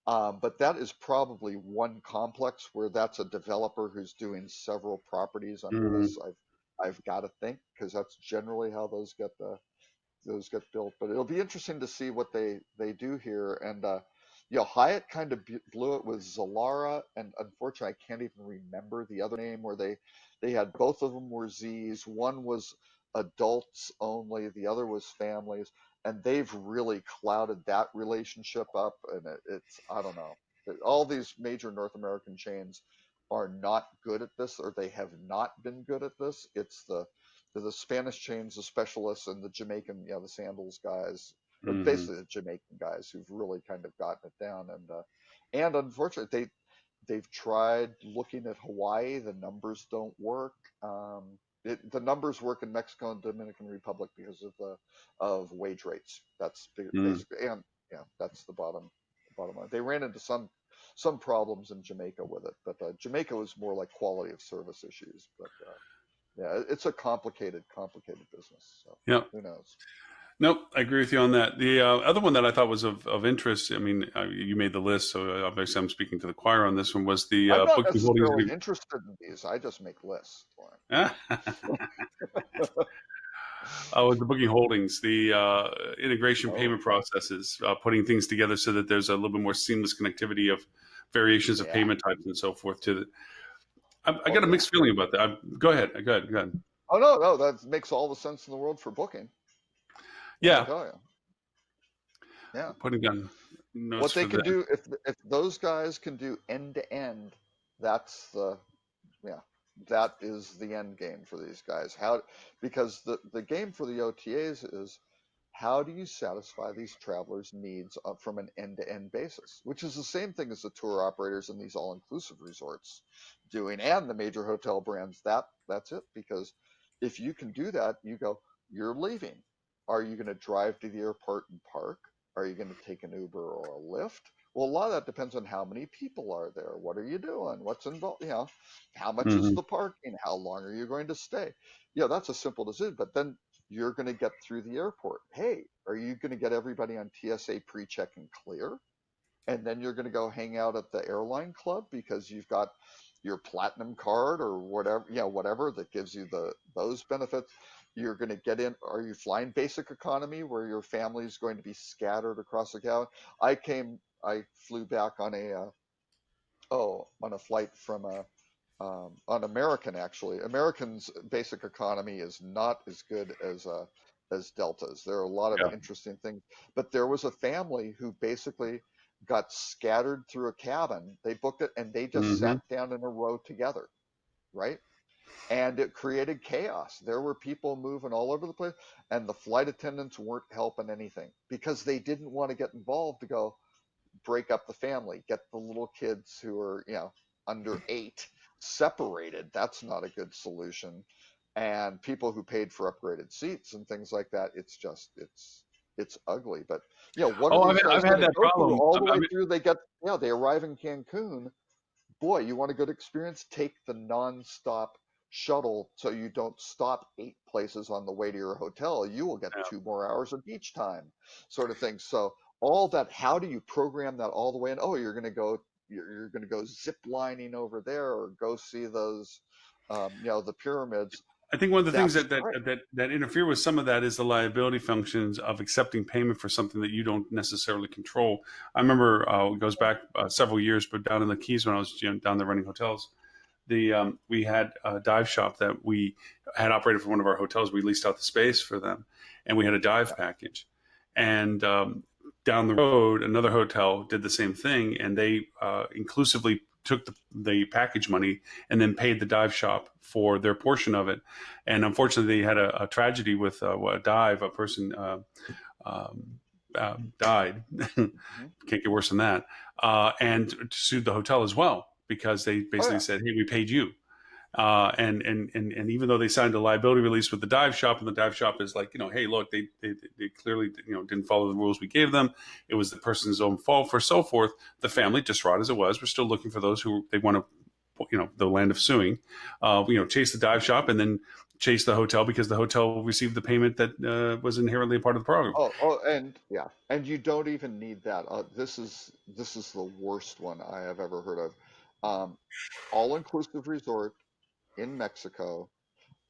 But that is probably one complex where that's a developer who's doing several properties under Mhm. this. I've got to think because that's generally how those get built. But it'll be interesting to see what they do here. And Hyatt kind of blew it with Zalara, and unfortunately, I can't even remember the other name where they had both of them were Z's. One was adults only, the other was families, and they've really clouded that relationship up. And it's I don't know. All these major North American chains are not good at this, or they have not been good at this. It's the Spanish chains, the specialists, and the Jamaican, the sandals guys, or Mhm. basically the Jamaican guys who've really kind of gotten it down. And unfortunately, they've tried looking at Hawaii. The numbers don't work. The numbers work in Mexico and Dominican Republic because of wage rates. That's Mhm. basically, and that's the bottom line. They ran into some problems in Jamaica with it, but Jamaica was more like quality of service issues. But yeah, it's a complicated business. So Yeah. who knows? Nope, I agree with you on that. The other one that I thought was of interest, I mean, you made the list, so obviously I'm speaking to the choir on this one, was the I'm not Booking Holdings. necessarily interested in these. I just make lists, Lauren. With the Booking Holdings, the integration Oh, payment processes, putting things together so that there's a little bit more seamless connectivity of variations of yeah. payment types and so forth. I Oh, got a yeah. mixed feeling about that. Go ahead. Go ahead. Go ahead. Oh, no, no. That makes all the sense in the world for booking. Let me Yeah, tell you. Yeah. putting down notes What they for can that. do, if those guys can do end to end, that's yeah, that is the end game for these guys. Because the game for the OTAs is how do you satisfy these travelers' needs from an end-to-end basis, which is the same thing as the tour operators in these all-inclusive resorts doing, and the major hotel brands. That's it. Because if you can do that, you're leaving. Are you going to drive to the airport and park? Are you going to take an Uber or a Lyft? Well, a lot of that depends on how many people are there. What are you doing? What's involved? How much is Hmm. the parking? How long are you going to stay? Yeah, that's a simple decision. But then you're going to get through the airport. Hey, are you going to get everybody on TSA pre-check and clear? And then you're going to go hang out at the airline club because you've got your platinum card or whatever, whatever that gives you those benefits. You're going to get in. Are you flying basic economy where your family is going to be scattered across the galaxy? I flew back on a flight from on American actually. American's basic economy is not as good as as deltas. There are a lot of Yeah. interesting things, but there was a family who basically got scattered through a cabin. They booked it and they just Hmm. sat down in a row together, right? And it created chaos. There were people moving all over the place, and the flight attendants weren't helping anything because they didn't want to get involved to go break up the family, get the little kids who are, under 8 separated. That's not a good solution. And people who paid for upgraded seats and things like that, it's ugly. But what are Oh, these I've guys had going to that go through problem. all the way through? They arrive in Cancun. Boy, you want a good experience? Take the non-stop shuttle so you don't stop 8 places on the way to your hotel. You will get Yeah. 2 more hours of beach time, sort of thing. So all that, how do you program that all the way in? Oh, you're going to go zip lining over there or go see those, the pyramids. I think one of the things That's that, that great. that that interfere with some of that is the liability functions of accepting payment for something that you don't necessarily control. I remember it goes back several years, but down in the Keys when I was down there running hotels, we had a dive shop that we had operated for one of our hotels. We leased out the space for them, and we had a dive package. And down the road, another hotel did the same thing, and they inclusively took the package money and then paid the dive shop for their portion of it. And unfortunately, they had a tragedy with a dive. A person died. Can't get worse than that. And sued the hotel as well because they basically said, "Hey, we paid you." And even though they signed a liability release with the dive shop, and the dive shop is like, hey, look, they clearly didn't follow the rules we gave them. It was the person's own fault, for so forth. The family, distraught as it was, we're still looking for those who they want to, the land of suing, chase the dive shop and then chase the hotel because the hotel received the payment that was inherently a part of the program. And you don't even need that. This is the worst one I have ever heard of. All-inclusive resort in Mexico.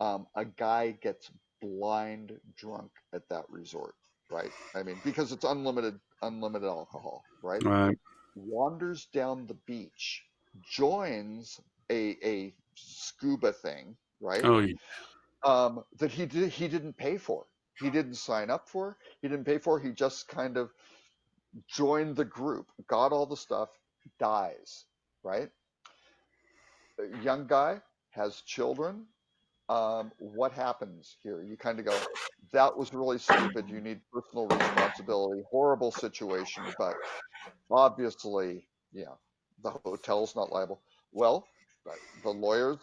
A guy gets blind drunk at that resort, right? I mean, because it's unlimited alcohol, right? Right. Wanders down the beach, joins a scuba thing, right? Oh, That he didn't pay for. He didn't sign up for. He didn't pay for. He just kind of joined the group, got all the stuff, dies, right? A young guy has children. What happens here? You kind of go, that was really stupid. You need personal responsibility. Horrible situation, but obviously, the hotel's not liable. Well, the lawyers,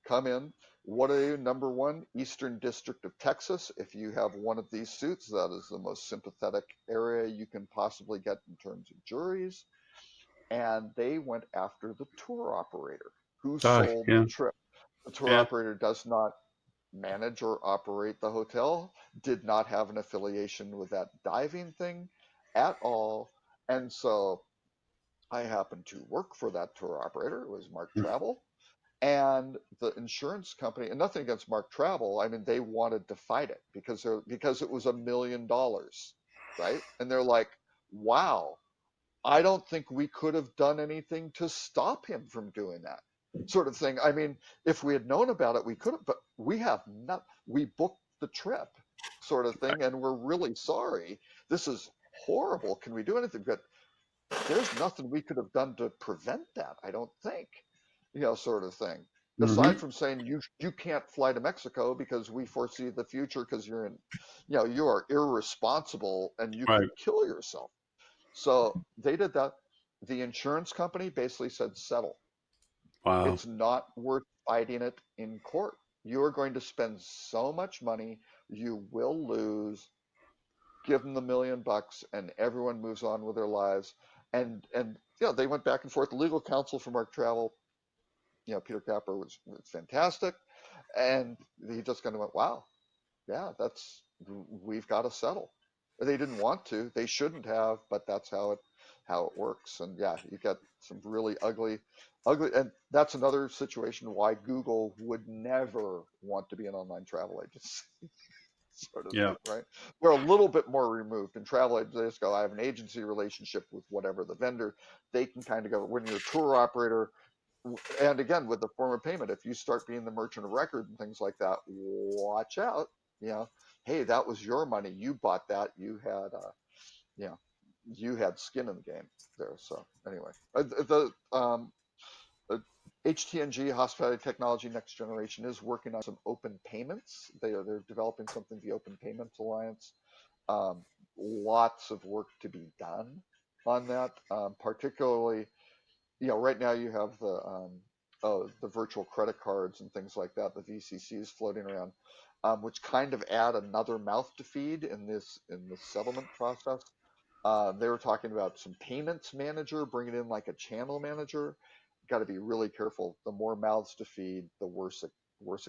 come in. What are you? Number one, Eastern District of Texas. If you have one of these suits, that is the most sympathetic area you can possibly get in terms of juries. And they went after the tour operator who sold the trip. The tour operator does not manage or operate the hotel, did not have an affiliation with that diving thing at all. And so I happened to work for that tour operator. It was Mark Travel. And the insurance company, and nothing against Mark Travel, I mean, they wanted to fight it because it was $1 million, right? And they're like, wow, I don't think we could have done anything to stop him from doing that, sort of thing. I mean, if we had known about it, we could have, but we have not. We booked the trip, sort of thing, and we're really sorry. This is horrible. Can we do anything? But there's nothing we could have done to prevent that, I don't think, sort of thing. Aside from saying you can't fly to Mexico because we foresee the future because you're in, you are irresponsible and you could kill yourself. So they did that. The insurance company basically said, settle. Wow. It's not worth fighting it in court. You are going to spend so much money, you will lose. Give them the $1 million and everyone moves on with their lives. And they went back and forth. The legal counsel for Mark Travel, Peter Capper was fantastic. And he just kind of went, wow, yeah, we've got to settle. They didn't want to, they shouldn't have, but that's how it works. And yeah, you get some really ugly, and that's another situation why Google would never want to be an online travel agency. Sort of thing, right? We're a little bit more removed. In travel, they just go, I have an agency relationship with whatever the vendor. They can kind of go, when you're a tour operator, and again, with the form of payment, if you start being the merchant of record and things like that, watch out, hey, that was your money. You bought that. You had, you know, you had skin in the game there. So anyway, HTNG, Hospitality Technology Next Generation, is working on some open payments. They're developing something, the Open Payments Alliance. Lots of work to be done on that, particularly, right now you have the virtual credit cards and things like that, the VCCs floating around, which kind of add another mouth to feed in this settlement process. They were talking about some payments manager, bringing in like a channel manager. Got to be really careful. The more mouths to feed, the worse it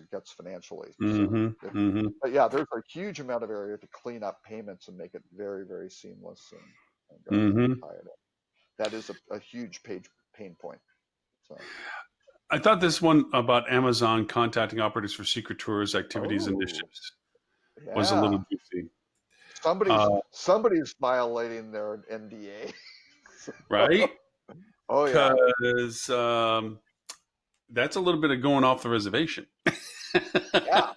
gets financially. But yeah, there's a huge amount of area to clean up payments and make it very, very seamless and tie it in. That is a huge pain point. So. I thought this one about Amazon contacting operators for secret tours, activities, initiatives was a little juicy. Somebody's violating their NDA. Right? Oh yeah. Because that's a little bit of going off the reservation. Yeah.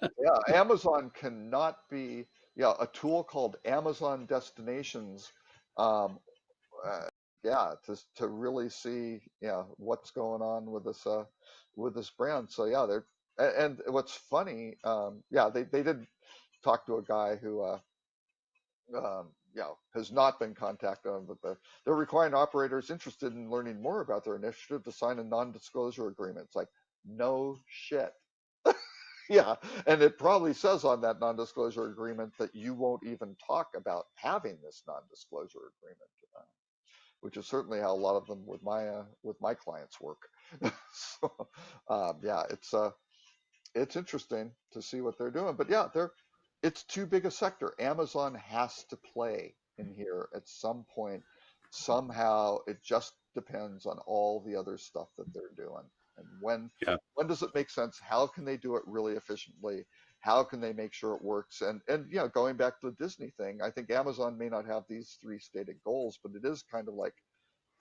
Amazon cannot be. Yeah, a tool called Amazon Destinations. To really see what's going on with this brand. So yeah, and what's funny, they did talk to a guy who has not been contacted on, but they're requiring operators interested in learning more about their initiative to sign a non-disclosure agreement. It's like, no shit. Yeah, and it probably says on that non-disclosure agreement that you won't even talk about having this non-disclosure agreement, which is certainly how a lot of them with my clients work. So, it's interesting to see what they're doing. But yeah, it's too big a sector. Amazon has to play in here at some point. Somehow, it just depends on all the other stuff that they're doing. And when does it make sense? How can they do it really efficiently? How can they make sure it works? And going back to the Disney thing, I think Amazon may not have these 3 stated goals, but it is kind of like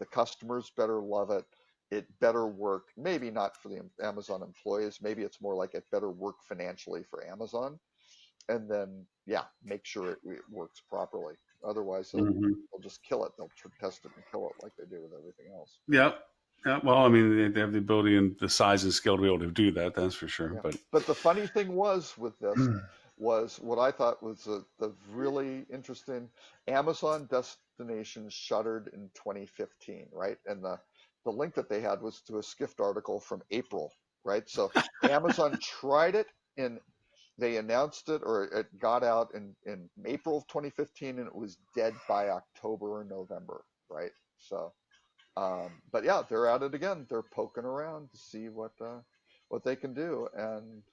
the customers better love it. It better work. Maybe not for the Amazon employees. Maybe it's more like it better work financially for Amazon. And then, make sure it works properly. Otherwise, they'll just kill it. They'll test it and kill it like they do with everything else. Yeah. Well, I mean, they have the ability and the size and scale to be able to do that. That's for sure. Yeah. But the funny thing was with this was what I thought was the really interesting. Amazon Destinations shuttered in 2015, right? And the link that they had was to a Skift article from April, right? So Amazon tried it they announced it, or it got out in April of 2015, and it was dead by October or November, right? So, but yeah, they're at it again. They're poking around to see what they can do, and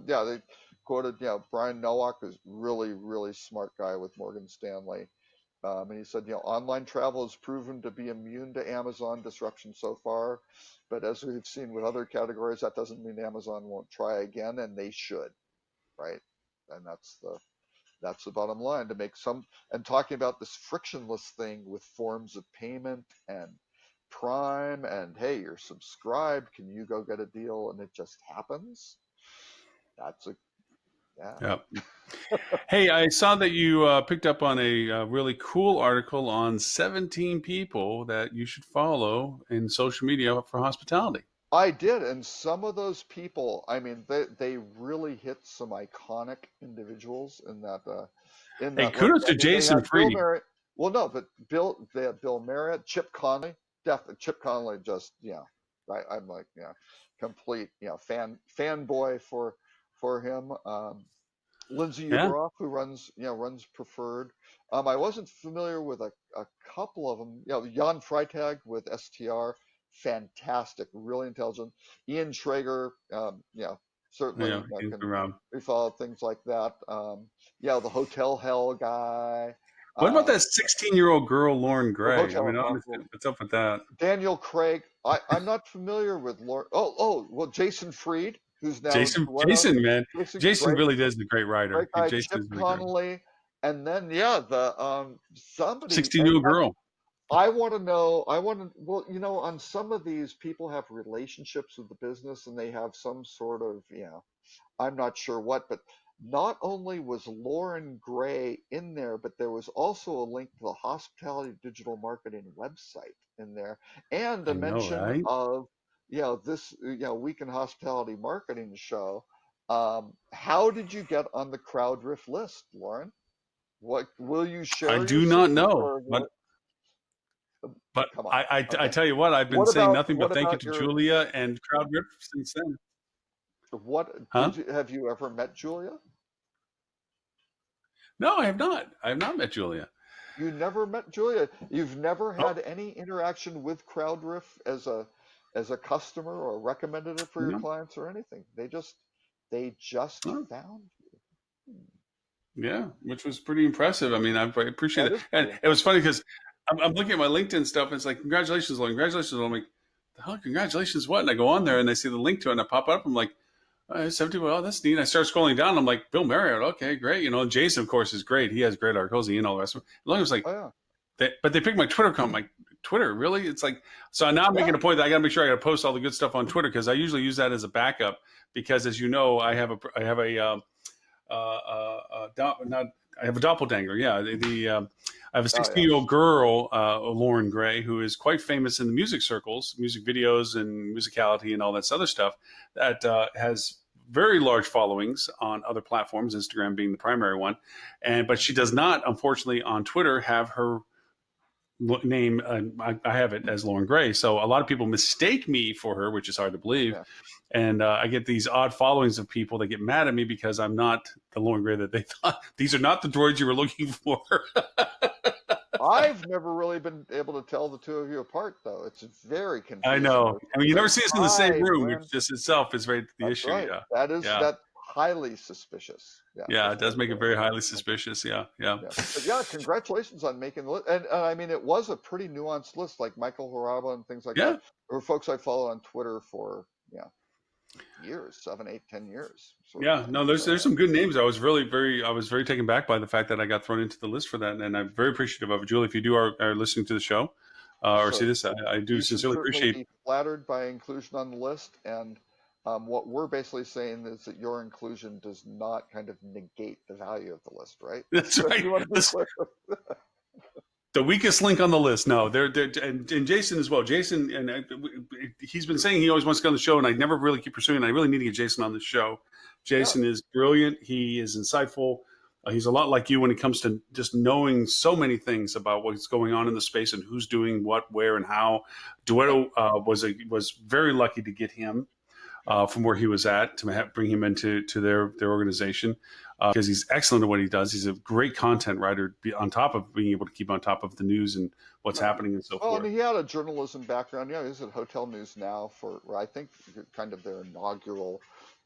they quoted, Brian Nowak is really, really smart guy with Morgan Stanley. And he said, online travel has proven to be immune to Amazon disruption so far, but as we've seen with other categories, that doesn't mean Amazon won't try again, and they should, right? And that's the bottom line, to make and talking about this frictionless thing with forms of payment and Prime, and hey, you're subscribed, can you go get a deal, and it just happens. That's Hey, I saw that you picked up on a really cool article on 17 people that you should follow in social media for hospitality. I did, and some of those people, I mean, they really hit some iconic individuals in that. Hey, kudos to Jason Fried. Well, no, but they had Bill Marriott, Chip Conley, definitely Chip Conley. Just right. I'm like complete fanboy for him. Lindsay Uberoff, who runs Preferred. I wasn't familiar with a couple of them. Jan Freitag with STR. Fantastic, really intelligent. Ian Traeger, certainly we follow things like that. The Hotel Hell guy. What about that 16-year-old girl, Lauren Gray? I mean, what's up with that? Daniel Craig. I'm not familiar with Lauren. Well, Jason Fried, who's now Jason, man. Jason really is a great writer. Chip Connolly, and then somebody 16-year-old girl. I want to know, on some of these, people have relationships with the business and they have some sort of, I'm not sure what, but not only was Lauren Gray in there, but there was also a link to the Hospitality Digital Marketing website in there, and I a know, mention right? of this Week in Hospitality Marketing show. How did you get on the CrowdRiff list, Lauren? What will you I share your do not secret, know, or but come on? I Okay. tell you what, I've been What saying about nothing but what thank you about to your Julia and CrowdRip since then. what Huh? have you ever met Julia? No, I have not. I have not met Julia. You never met Julia. You've never Oh, had any interaction with CrowdRiff as a customer or recommended it for your no. clients or anything. They just Oh, found you. yeah, which was pretty impressive. I mean, I appreciate That it. is And pretty it was impressive. funny because I'm looking at my LinkedIn stuff and it's like, congratulations, Lauren, congratulations. Lauren. I'm like, the hell, congratulations, what? And I go on there and I see the link to it and I pop up. I'm like, 70, well, that's neat. I start scrolling down. I'm like, Bill Marriott, okay, great. And Jason, of course, is great. He has great articles and all the rest of it. As long as like, Oh yeah. but they picked my Twitter account. I'm like, Twitter, really? It's like, so now I'm Yeah. making a point that I got to make sure I got to post all the good stuff on Twitter because I usually use that as a backup because, as you know, I have I have a doppelganger. Yeah, I have a Oh yes. 16-year-old girl, Lauren Gray, who is quite famous in the music circles, music videos, and musicality, and all that other stuff. That has very large followings on other platforms, Instagram being the primary one, but she does not, unfortunately, on Twitter have her name. I have it as Lauren Gray, so a lot of people mistake me for her, which is hard to believe. Yeah. And I get these odd followings of people that get mad at me because I'm not the Lauren Gray that they thought. These are not the droids you were looking for. I've never really been able to tell the two of you apart, though. It's very I confusing. know. Where I mean, you people never say, see us in the same "Hi, room, which Lauren." just itself is right the That's issue. right. Yeah, That is yeah, that highly suspicious. Yeah, yeah. that's It does very make it good. very highly suspicious. Yeah, yeah. Yeah, but yeah, congratulations on making the list. And I mean, it was a pretty nuanced list, like Michael Haraba and things like Yeah, that. There were folks I followed on Twitter for years, 7, 8, 10 years, sort of yeah. thing. No, there's some good names. I was very taken back by the fact that I got thrown into the list for that, and I'm very appreciative of it. Julie, if you are listening to the show or see So this, I do you should sincerely certainly appreciate. be flattered by inclusion on the list. And what we're basically saying is that your inclusion does not kind of negate the value of the list, right? That's So right. you want to be clear. The weakest link on the list. No, they're and Jason as well. Jason and he's been saying he always wants to go on the show, and I never really keep pursuing it. I really need to get Jason on the show. Yeah, Jason is brilliant. He is insightful. He's a lot like you when it comes to just knowing so many things about what's going on in the space and who's doing what, where, and how. yeah, Duetto was very lucky to get him from where he was at to bring him into their organization because he's excellent at what he does. He's a great content writer on top of being able to keep on top of the news and what's right. happening and so Well, forth. and he had a journalism background. Yeah, he's at Hotel News Now for I think kind of their inaugural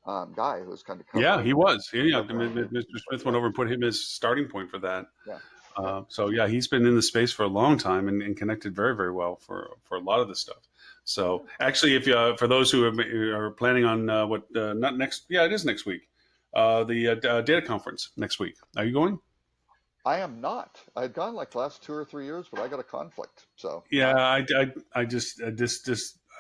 guy who was kind of Yeah, he covering was. Yeah, covering it Mr. and things like Smith went that. over and put him as starting point for that. Yeah, yeah. So yeah, he's been in the space for a long time and connected very, very well for a lot of this stuff. So actually, if for those who are planning on not next, yeah, it is next week, the data conference next week. Are you going? I am not. I'd gone like the last 2 or 3 years, but I got a conflict. So Yeah, I just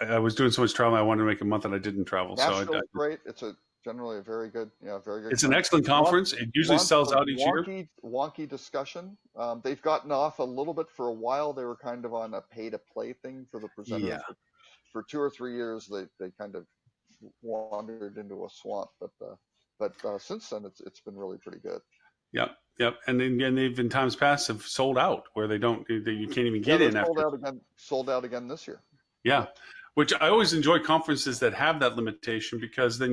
I was doing so much traveling. I wanted to make a month that I didn't travel. So Nashville's great. It's a generally a very good it's an conference. excellent conference. It usually Lots sells of out each year. wonky discussion. They've gotten off a little bit for a while. They were kind of on a pay to play thing for the presenters. Yeah. But for 2 or 3 years, they kind of wandered into a swamp. But since then, it's been really pretty good. Yep. Yep. And then again, they've in times past have sold out where you can't even Yeah, get they're in after. sold out again this year. Yeah. Which I always enjoy conferences that have that limitation because then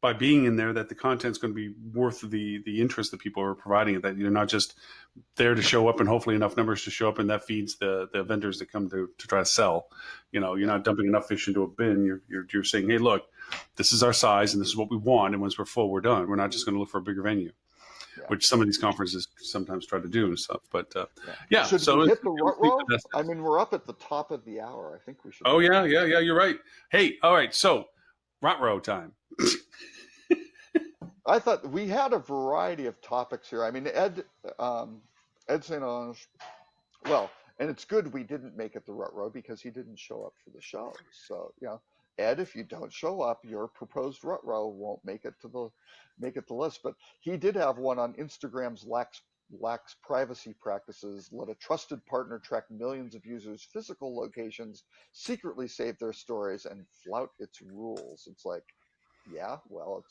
by being in there that the content's going to be worth the interest that people are providing it, that you're not just there to show up and hopefully enough numbers to show up and that feeds the vendors that come to try to sell. You're not dumping enough fish into a bin. You're saying, hey, look, this is our size and this is what we want. And once we're full, we're done. We're not just going to look for a bigger venue, which some of these conferences sometimes try to do and stuff. But yeah. Should So we hit the rut row? I mean, we're up at the top of the hour. I think we should. Oh yeah. You're right. Hey, all right. So rut row time. I thought we had a variety of topics here. I mean, Ed St. Ange, well, and it's good we didn't make it the rut row because he didn't show up for the show. So, Ed, if you don't show up, your proposed rut row won't make it to the list. But he did have one on Instagram's lax privacy practices, let a trusted partner track millions of users' physical locations, secretly save their stories, and flout its rules. It's like, yeah, well,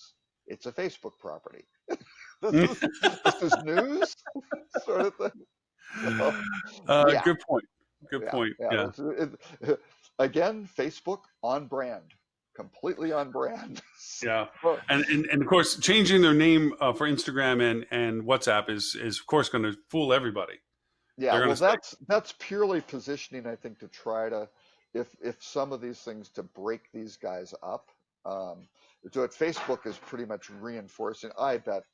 it's a Facebook property. this is news, sort of thing. So, yeah, Good point. Good yeah, point. yeah. Yeah. Again, Facebook on brand, completely on brand. Yeah, and of course, changing their name for Instagram and WhatsApp is of course going to fool everybody. Yeah, well, that's purely positioning, I think, to try to, if some of these things to break these guys up. So what Facebook is pretty much reinforcing. I bet,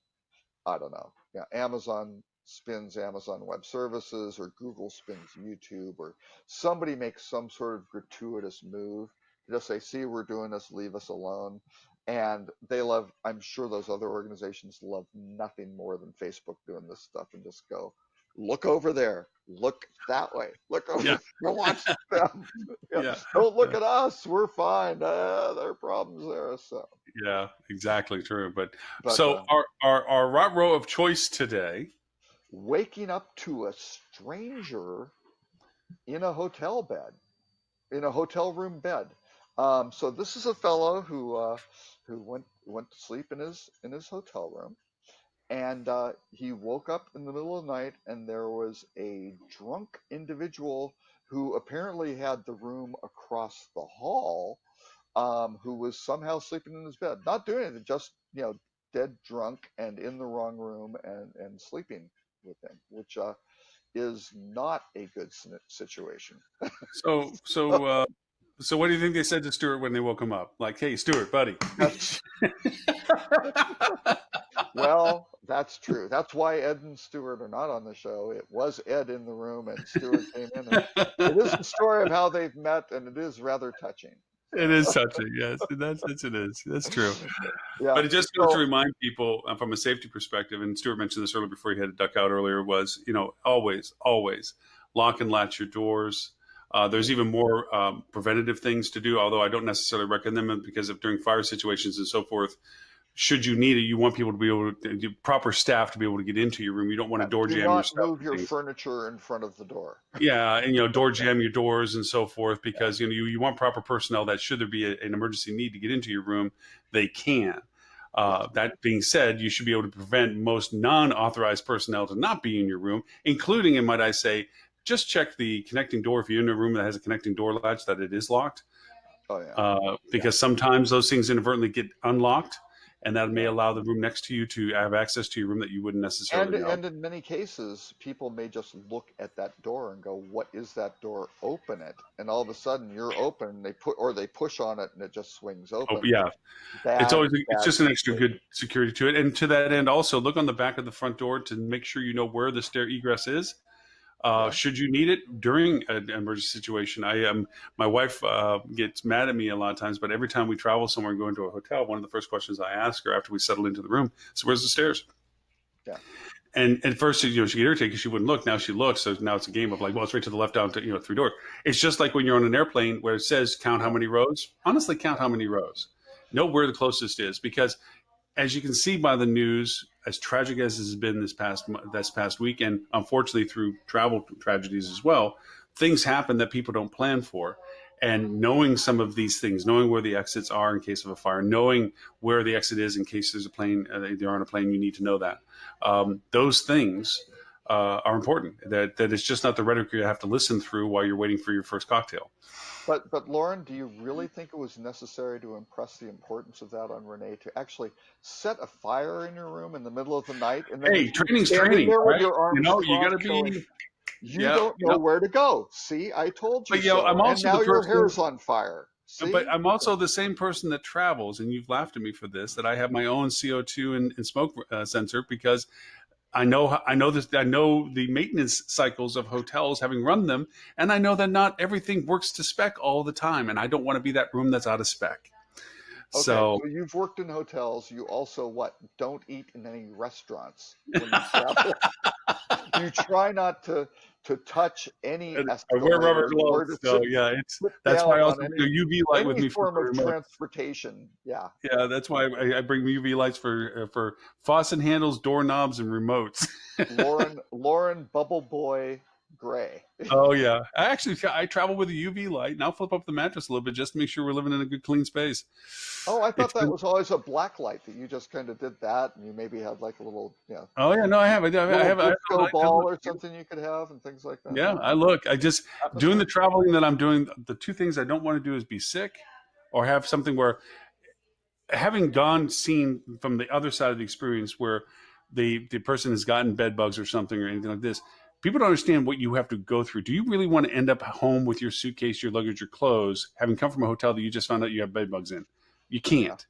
I don't know. Yeah, Amazon spins Amazon Web Services, or Google spins YouTube, or somebody makes some sort of gratuitous move to just say, "See, we're doing this. Leave us alone." And they love. I'm sure those other organizations love nothing more than Facebook doing this stuff, and just go, "Look over there. Look that way. Look over. Yeah. Go watch them. Yeah. Don't look at us. We're fine. There are problems there." So. Yeah, exactly true. But so our rot row of choice today, waking up to a stranger in a hotel bed, in a hotel room bed. So this is a fellow who went to sleep in his hotel room, and he woke up in the middle of the night, and there was a drunk individual who apparently had the room across the hall, who was somehow sleeping in his bed, not doing anything, just dead drunk and in the wrong room and sleeping with him, which is not a good situation. So what do you think they said to Stuart when they woke him up? Like, "Hey, Stuart, buddy." Well, that's true. That's why Ed and Stuart are not on the show. It was Ed in the room, and Stuart came in. And it is the story of how they've met, and it is rather touching. It is touching, yes. In that sense, it is. That's true. Yeah. But it just goes to remind people from a safety perspective, and Stuart mentioned this earlier before he had to duck out earlier, was, always lock and latch your doors. There's even more preventative things to do, although I don't necessarily recommend them, because if during fire situations and so forth, should you need it, you want people to be able to, proper staff to be able to get into your room. You don't want to door jam your stuff. Move your furniture in front of the door. Yeah, and door jam your doors and so forth, because you want proper personnel that, should there be an emergency need to get into your room, they can. That being said, you should be able to prevent most non-authorized personnel to not be in your room, including, and might I say, just check the connecting door if you're in a room that has a connecting door latch, that it is locked. Oh yeah. Because sometimes those things inadvertently get unlocked, and that may allow the room next to you to have access to your room that you wouldn't necessarily know. And in many cases, people may just look at that door and go, "What is that door? Open it!" And all of a sudden, you're open. They push on it, and it just swings open. Oh, yeah, it's just an extra good security to it. And to that end, also look on the back of the front door to make sure you know where the stair egress is. Should you need it during an emergency situation. My wife gets mad at me a lot of times, but every time we travel somewhere and go into a hotel, one of the first questions I ask her after we settle into the room is, "Where's the stairs?" Yeah. And at first, she get irritated because she wouldn't look. Now she looks. So now it's a game of like, well, it's right to the left down to 3 doors. It's just like when you're on an airplane where it says count how many rows. Honestly, count how many rows. Know where the closest is, because as you can see by the news, as tragic as it has been this past week, and unfortunately through travel tragedies as well, things happen that people don't plan for. And knowing some of these things, knowing where the exits are in case of a fire, knowing where the exit is in case there's a plane, they're on a plane, you need to know that. Those things are important. That it's just not the rhetoric you have to listen through while you're waiting for your first cocktail. But Lauren, do you really think it was necessary to impress the importance of that on Renee, to actually set a fire in your room in the middle of the night? And then training's training, right? You got to be. You don't know where to go. See, I told you. But so. I'm also and now your hair's on fire. See? But I'm also the same person that travels, and you've laughed at me for this, that I have my own CO2 and smoke sensor, because I know the maintenance cycles of hotels, having run them, and I know that not everything works to spec all the time, and I don't want to be that room that's out of spec. Okay, so you've worked in hotels. You also don't eat in any restaurants when you travel. You try not to to touch any And I wear rubber escalator or gloves, to so yeah, it's sit that's why I down also on bring a UV light with any me for form my of remote. transportation. Yeah. Yeah, that's why I bring UV lights for faucet handles, doorknobs, and remotes. Lauren Bubble Boy Gray. Oh yeah, I travel with a UV light, and I'll flip up the mattress a little bit just to make sure we're living in a good, clean space. Oh, I thought It's that been was always a black light that you just kind of did that, and you maybe had like a little, oh yeah, no, I little have disco I ball look. or something you could have and things like that. Yeah, Yeah. I look. I just doing the Atmosphere. traveling that I'm doing. The two things I don't want to do is be sick, or have something where having seen from the other side of the experience where the person has gotten bed bugs or something or anything like this. People don't understand what you have to go through. Do you really want to end up home with your suitcase, your luggage, your clothes, having come from a hotel that you just found out you have bed bugs in? You Yeah. can't.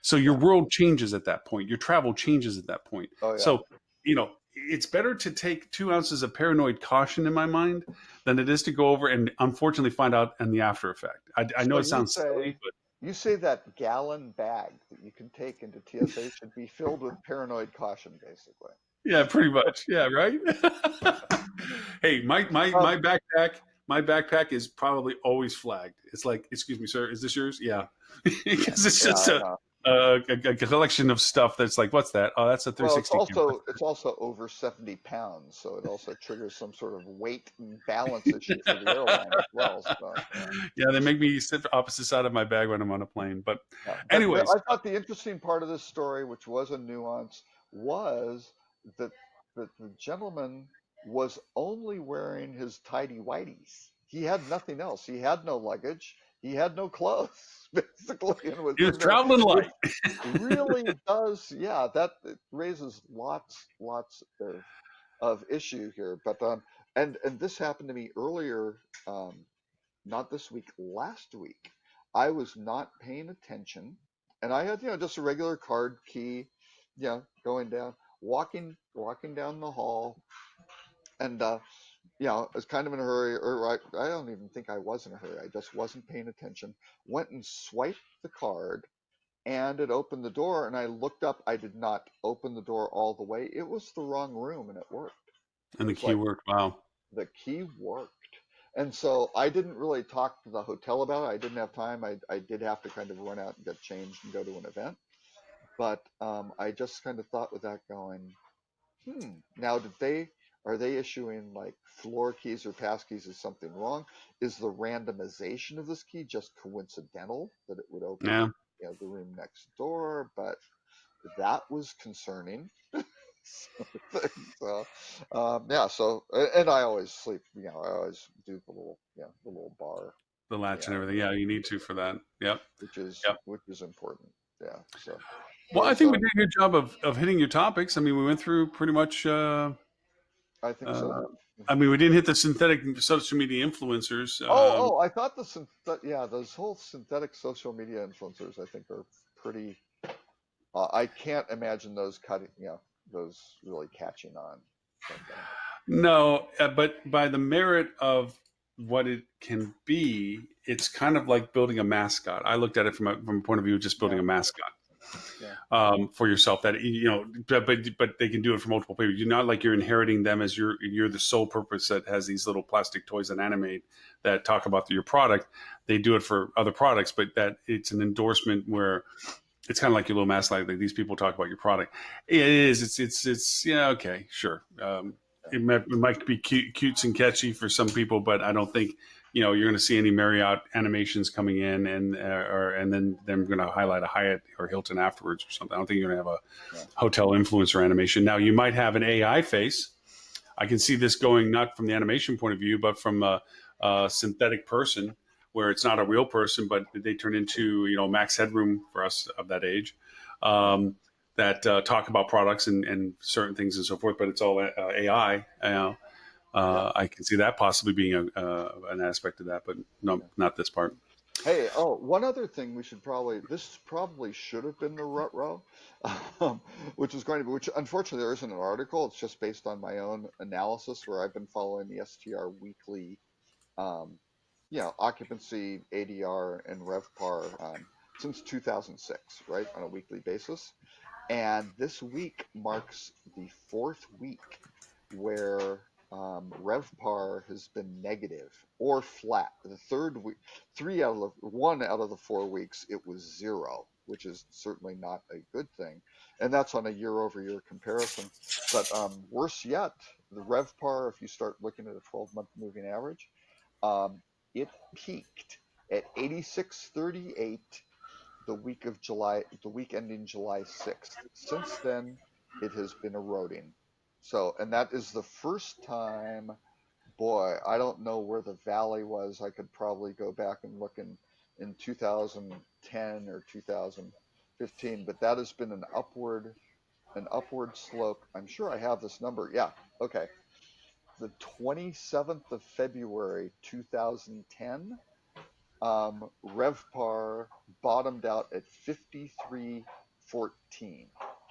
So your Yeah. world changes at that point. Your travel changes at that point. Oh yeah. So, it's better to take 2 ounces of paranoid caution in my mind than it is to go over and unfortunately find out in the after effect. I know So it sounds silly, but you say that gallon bag that you can take into TSA should be filled with paranoid caution, basically. yeah, pretty much. Yeah, right. Hey, Um, my backpack is probably always flagged. It's like, excuse me, sir, is this yours? Yeah, because it's yeah, just I know. a collection of stuff that's like, what's that? Oh, that's a Well, it's 360 camera. also over 70 pounds, so it also triggers some sort of weight and balance issue for the airline as well. So yeah. Yeah, they make me sit opposite side of my bag when I'm on a plane. But Yeah. But anyways, I thought the interesting part of this story, which was a nuance, was that the gentleman was only wearing his tidy whities. He had nothing else. He had no luggage. He had no clothes, basically, and was he was in there, traveling which light. really does, yeah, that it raises lots of issue here. But and this happened to me earlier, not this week, last week. I was not paying attention, and I had, just a regular card key, going down, walking down the hall, and I was kind of in a hurry, or I don't even think I was in a hurry. I just wasn't paying attention. Went and swiped the card, and it opened the door, and I looked up. I did not open the door all the way. It was the wrong room, and it worked. It And the was like keyword, wow. the key worked. And so I didn't really talk to the hotel about it. I didn't have time. I did have to kind of run out and get changed and go to an event. But I just kind of thought with that going, now are they issuing like floor keys or pass keys? Is something wrong? Is the randomization of this key just coincidental that it would Yeah. open, the room next door? But that was concerning. So, yeah. So, and I always sleep. I always do the little bar. The latch and everything. Yeah, you need to for that. Yep. Which is Yep. important. Yeah. So, Well, I but think we did a good job of hitting your topics. I mean, we went through pretty much. I think so. I mean, we didn't hit the synthetic social media influencers. I thought those whole synthetic social media influencers, I think, are pretty. I can't imagine those those really catching on. No, but by the merit of what it can be, it's kind of like building a mascot. I looked at it from a point of view of just building a mascot for yourself. That but they can do it for multiple people. You're not like you're inheriting them as you're the sole purpose that has these little plastic toys that animate that talk about your product. They do it for other products, but that it's an endorsement where it's kind of like your little mascot. Like these people talk about your product. It is. It's yeah. Okay, sure. It might be cute and catchy for some people, but I don't think you're going to see any Marriott animations coming in and then they're going to highlight a Hyatt or Hilton afterwards or something. I don't think you're going to have a hotel influencer animation. Now you might have an AI face. I can see this going not from the animation point of view, but from a synthetic person where it's not a real person, but they turn into Max Headroom for us of that age. That talk about products and certain things and so forth, but it's all AI. I can see that possibly being an aspect of that, but no, not this part. Hey, one other thing this probably should have been the rut row, which unfortunately there isn't an article. It's just based on my own analysis where I've been following the STR weekly, occupancy, ADR, and RevPAR since 2006, right, on a weekly basis. And this week marks the fourth week where RevPAR has been negative or flat. The third week, 1 out of the 4 weeks, it was zero, which is certainly not a good thing. And that's on a year-over-year comparison. But worse yet, the RevPAR, if you start looking at a 12-month moving average, it peaked at 86.38 the week ending July 6th. Since then, it has been eroding. So, and that is the first time, boy, I don't know where the valley was. I could probably go back and look in 2010 or 2015, but that has been an upward slope. I'm sure I have this number. Yeah, okay. The 27th of February 2010, RevPAR bottomed out at 53.14.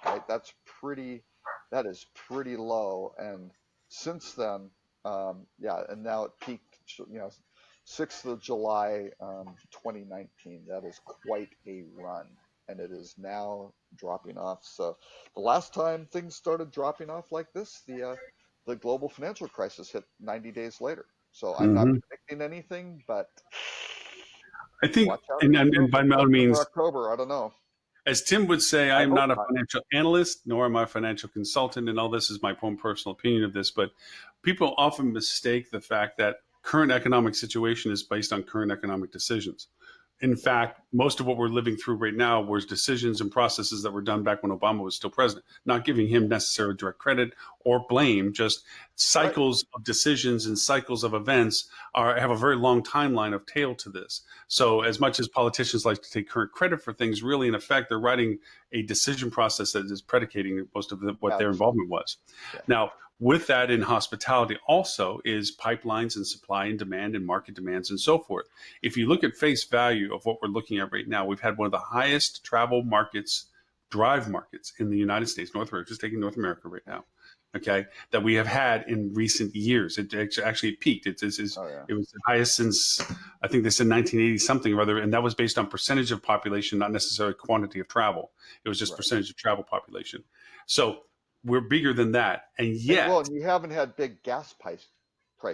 Right, that is pretty low. And since then, yeah, and now it peaked, 6th of July, 2019. That is quite a run, and it is now dropping off. So the last time things started dropping off like this, the global financial crisis hit 90 days later. So I'm not predicting anything, but I think, watch out. and by no means, October, I don't know. as Tim would say, I am not a not. financial analyst, nor am I a financial consultant, and all this is my own personal opinion of this. But people often mistake the fact that current economic situation is based on current economic decisions. In fact, most of what we're living through right now was decisions and processes that were done back when Obama was still president. Not giving him necessarily direct credit or blame, just cycles of decisions and cycles of events have a very long timeline of tail to this. So as much as politicians like to take current credit for things, really in effect, they're writing a decision process that is predicating most of what their involvement was. Yeah. Now, with that in hospitality also is pipelines and supply and demand and market demands and so forth. If you look at face value of what we're looking at right now, we've had one of the highest travel markets, drive markets in the United States, North America, just taking North America right now, okay, that we have had in recent years. It actually peaked. It was the highest since, I think they said 1980 something or other, and that was based on percentage of population, not necessarily quantity of travel. It was just percentage of travel population. So we're bigger than that, and yet, well, you haven't had big gas price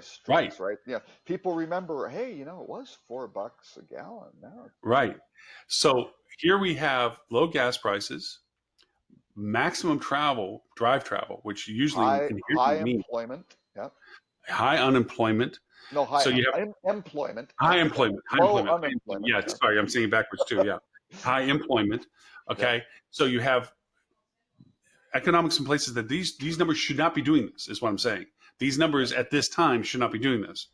strikes, right? Yeah, people remember, hey, it was $4 a gallon now. Right. So here we have low gas prices, maximum drive travel, which usually high employment. Yeah. High unemployment. No, high. So you have employment. High employment. Low unemployment. Yeah, sorry, I'm saying backwards too. Yeah, high employment. Okay, so you have economics in places that these numbers should not be doing this, is what I'm saying. These numbers at this time should not be doing this.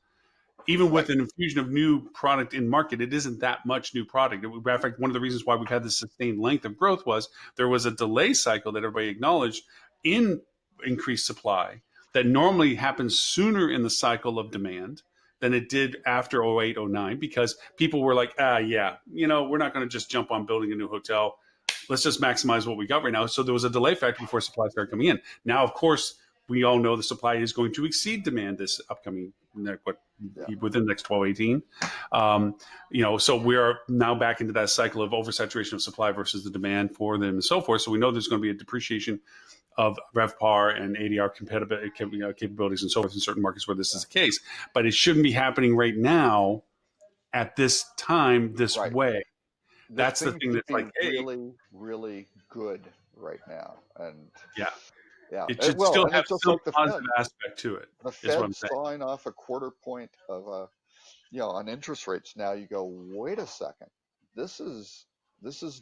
Even with an infusion of new product in market, it isn't that much new product. In fact, one of the reasons why we've had this sustained length of growth was there was a delay cycle that everybody acknowledged in increased supply that normally happens sooner in the cycle of demand than it did after 08, 09, because people were like, we're not going to just jump on building a new hotel. Let's just maximize what we got right now. So there was a delay factor before supply started coming in. Now, of course, we all know the supply is going to exceed demand this upcoming, within the next 12, 18. So we are now back into that cycle of oversaturation of supply versus the demand for them and so forth. So we know there's going to be a depreciation of RevPAR and ADR capabilities and so forth in certain markets where this is the case. But it shouldn't be happening right now at this time this way. That's the thing that's like, really, really good right now. And yeah. It should still have some positive aspect to it. The Fed sawing off a quarter point of on interest rates. Now you go, wait a second, this is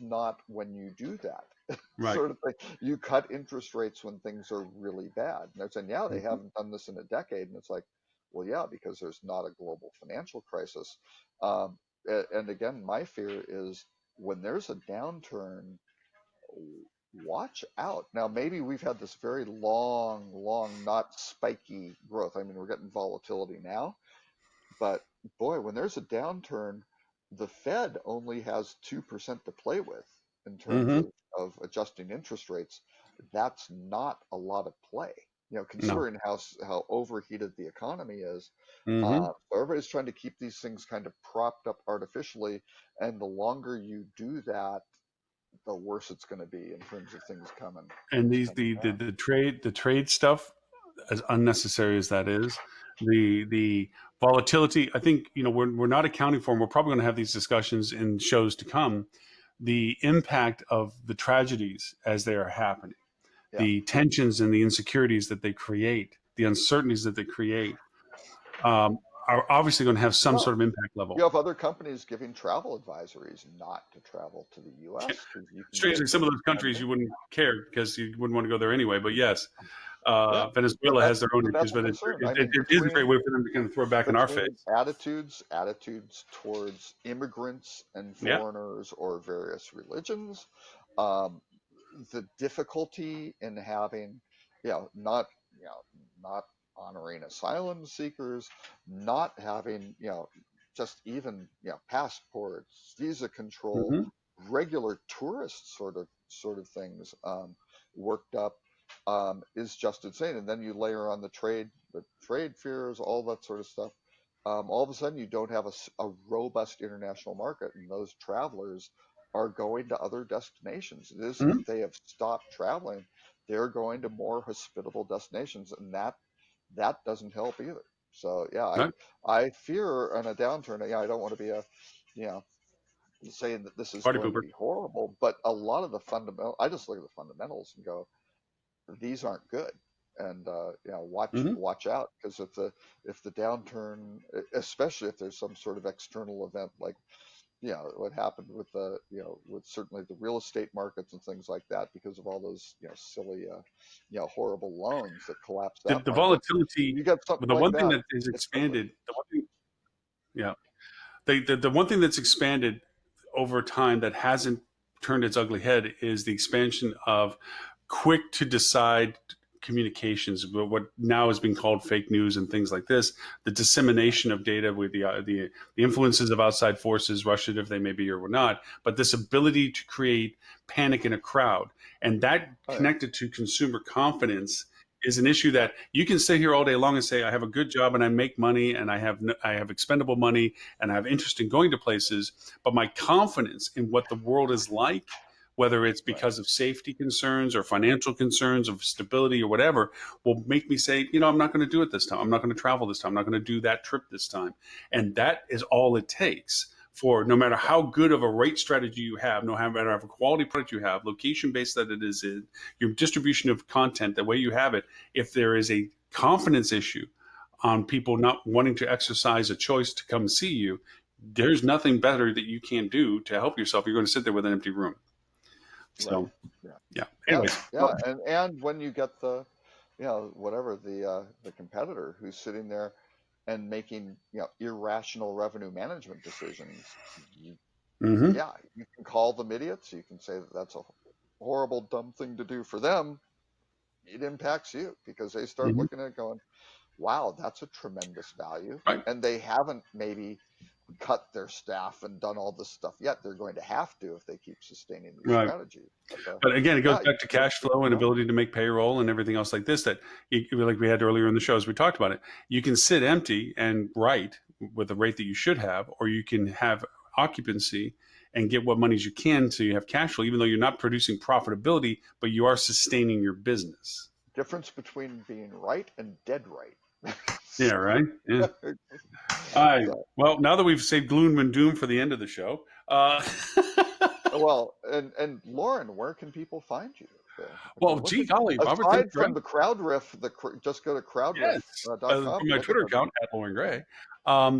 not when you do that. Right. Sort of thing. You cut interest rates when things are really bad. And they're saying, they haven't done this in a decade, and it's like, well, yeah, because there's not a global financial crisis. And again, my fear is when there's a downturn, watch out. Now, maybe we've had this very long, not spiky growth. I mean, we're getting volatility now, but boy, when there's a downturn, the Fed only has 2% to play with in terms of adjusting interest rates. That's not a lot of play, considering how overheated the economy is. So everybody's trying to keep these things kind of propped up artificially, and the longer you do that, the worse it's going to be in terms of things coming. And the trade stuff, as unnecessary as that is. The volatility, I think, we're not accounting for, and we're probably going to have these discussions in shows to come, the impact of the tragedies as they are happening, the tensions and the insecurities that they create, the uncertainties that they create, are obviously going to have some sort of impact level. You have other companies giving travel advisories not to travel to the U.S. Strangely, some of those countries you wouldn't care because you wouldn't want to go there anyway. But yes, Venezuela has their own issues, but it is a great way for them to kind of throw back in our face. Attitudes towards immigrants and foreigners or various religions, the difficulty in having, not honoring asylum seekers, not having, just even, passports, visa control, regular tourist sort of things worked up is just insane. And then you layer on the trade fears, all that sort of stuff. All of a sudden, you don't have a robust international market, and those travelers are going to other destinations. It isn't that they have stopped traveling; they're going to more hospitable destinations, and that doesn't help either. So I fear on a downturn. I don't want to be saying that this is going to be horrible, but a lot of the I just look at the fundamentals and go, these aren't good. And watch out, because if the downturn, especially if there's some sort of external event like what happened with with certainly the real estate markets and things like that, because of all those silly horrible loans that collapsed. The volatility. You got something. The one thing that is expanded. The one thing that's expanded over time that hasn't turned its ugly head is the expansion of quick to decide communications, what now is being called fake news and things like this, the dissemination of data with the influences of outside forces, Russian if they may be or not, but this ability to create panic in a crowd, and that connected to consumer confidence is an issue that you can sit here all day long and say, I have a good job and I make money and I have expendable money and I have interest in going to places, but my confidence in what the world is like, whether it's because of safety concerns or financial concerns of stability or whatever, will make me say, I'm not going to do it this time. I'm not going to travel this time. I'm not going to do that trip this time. And that is all it takes for, no matter how good of a rate strategy you have, no matter how quality product you have, location-based that it is in, your distribution of content, the way you have it, if there is a confidence issue on people not wanting to exercise a choice to come see you, there's nothing better that you can do to help yourself. You're going to sit there with an empty room. So, Anyways. And when you get the, whatever the competitor who's sitting there and making irrational revenue management decisions, you can call them idiots. You can say that that's a horrible, dumb thing to do for them. It impacts you because they start looking at it going, wow, that's a tremendous value, and they haven't maybe cut their staff and done all this stuff yet. They're going to have to if they keep sustaining these strategies. But again, it goes back to cash flow and ability to make payroll and everything else like this that, like we had earlier in the show as we talked about it, you can sit empty and write with the rate that you should have, or you can have occupancy and get what monies you can so you have cash flow, even though you're not producing profitability, but you are sustaining your business. Difference between being right and dead right. Yeah, right. Yeah. All right. Well, now that we've saved gloom and doom for the end of the show, well, and Lauren, where can people find you? Well, gee golly, aside from the Crowd Riff, just go to crowdriff.com. From my Twitter account at Lauren Gray,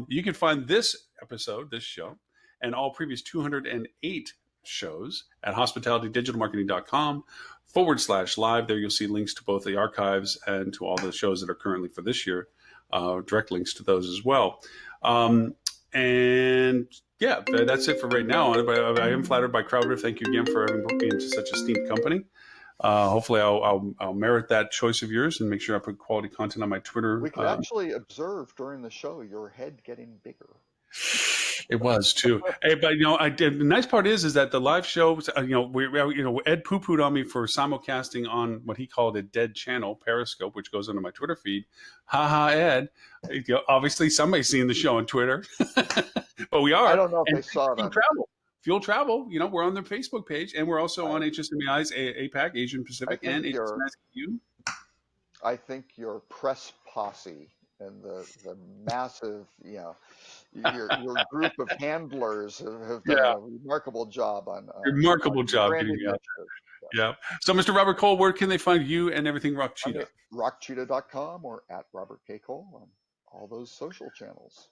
you can find this episode, this show, and all previous 208 shows at hospitalitydigitalmarketing.com/live. There you'll see links to both the archives and to all the shows that are currently for this year, direct links to those as well. And yeah, that's it for right now. I am flattered by CrowdRiff. Thank you again for having brought me into such esteemed company. Hopefully I'll merit that choice of yours and make sure I put quality content on my Twitter. We could actually observe during the show your head getting bigger. It was too. Hey, but the nice part is that the live show, Ed poo-pooed on me for simulcasting on what he called a dead channel, Periscope, which goes into my Twitter feed. Ha, Ed. Obviously, somebody's seeing the show on Twitter, but we are. I don't know if they saw that. Fuel Travel, we're on their Facebook page, and we're also on HSMAI's APAC, Asian Pacific, and HSMAI's EU. I think your press posse and the massive, your group of handlers have done Yeah, a remarkable job on remarkable job getting branding me out initiatives. there. Yeah. So, Mr. Robert Cole, where can they find you and everything Rock I'm Cheetah? at rockcheetah.com or at Robert K. Cole on all those social channels.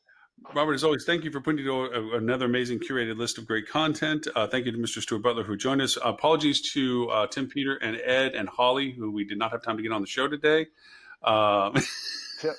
Robert, as always, thank you for putting together another amazing curated list of great content. Thank you to Mr. Stuart Butler who joined us. Apologies to Tim, Peter, and Ed and Holly, who we did not have time to get on the show today. Tim,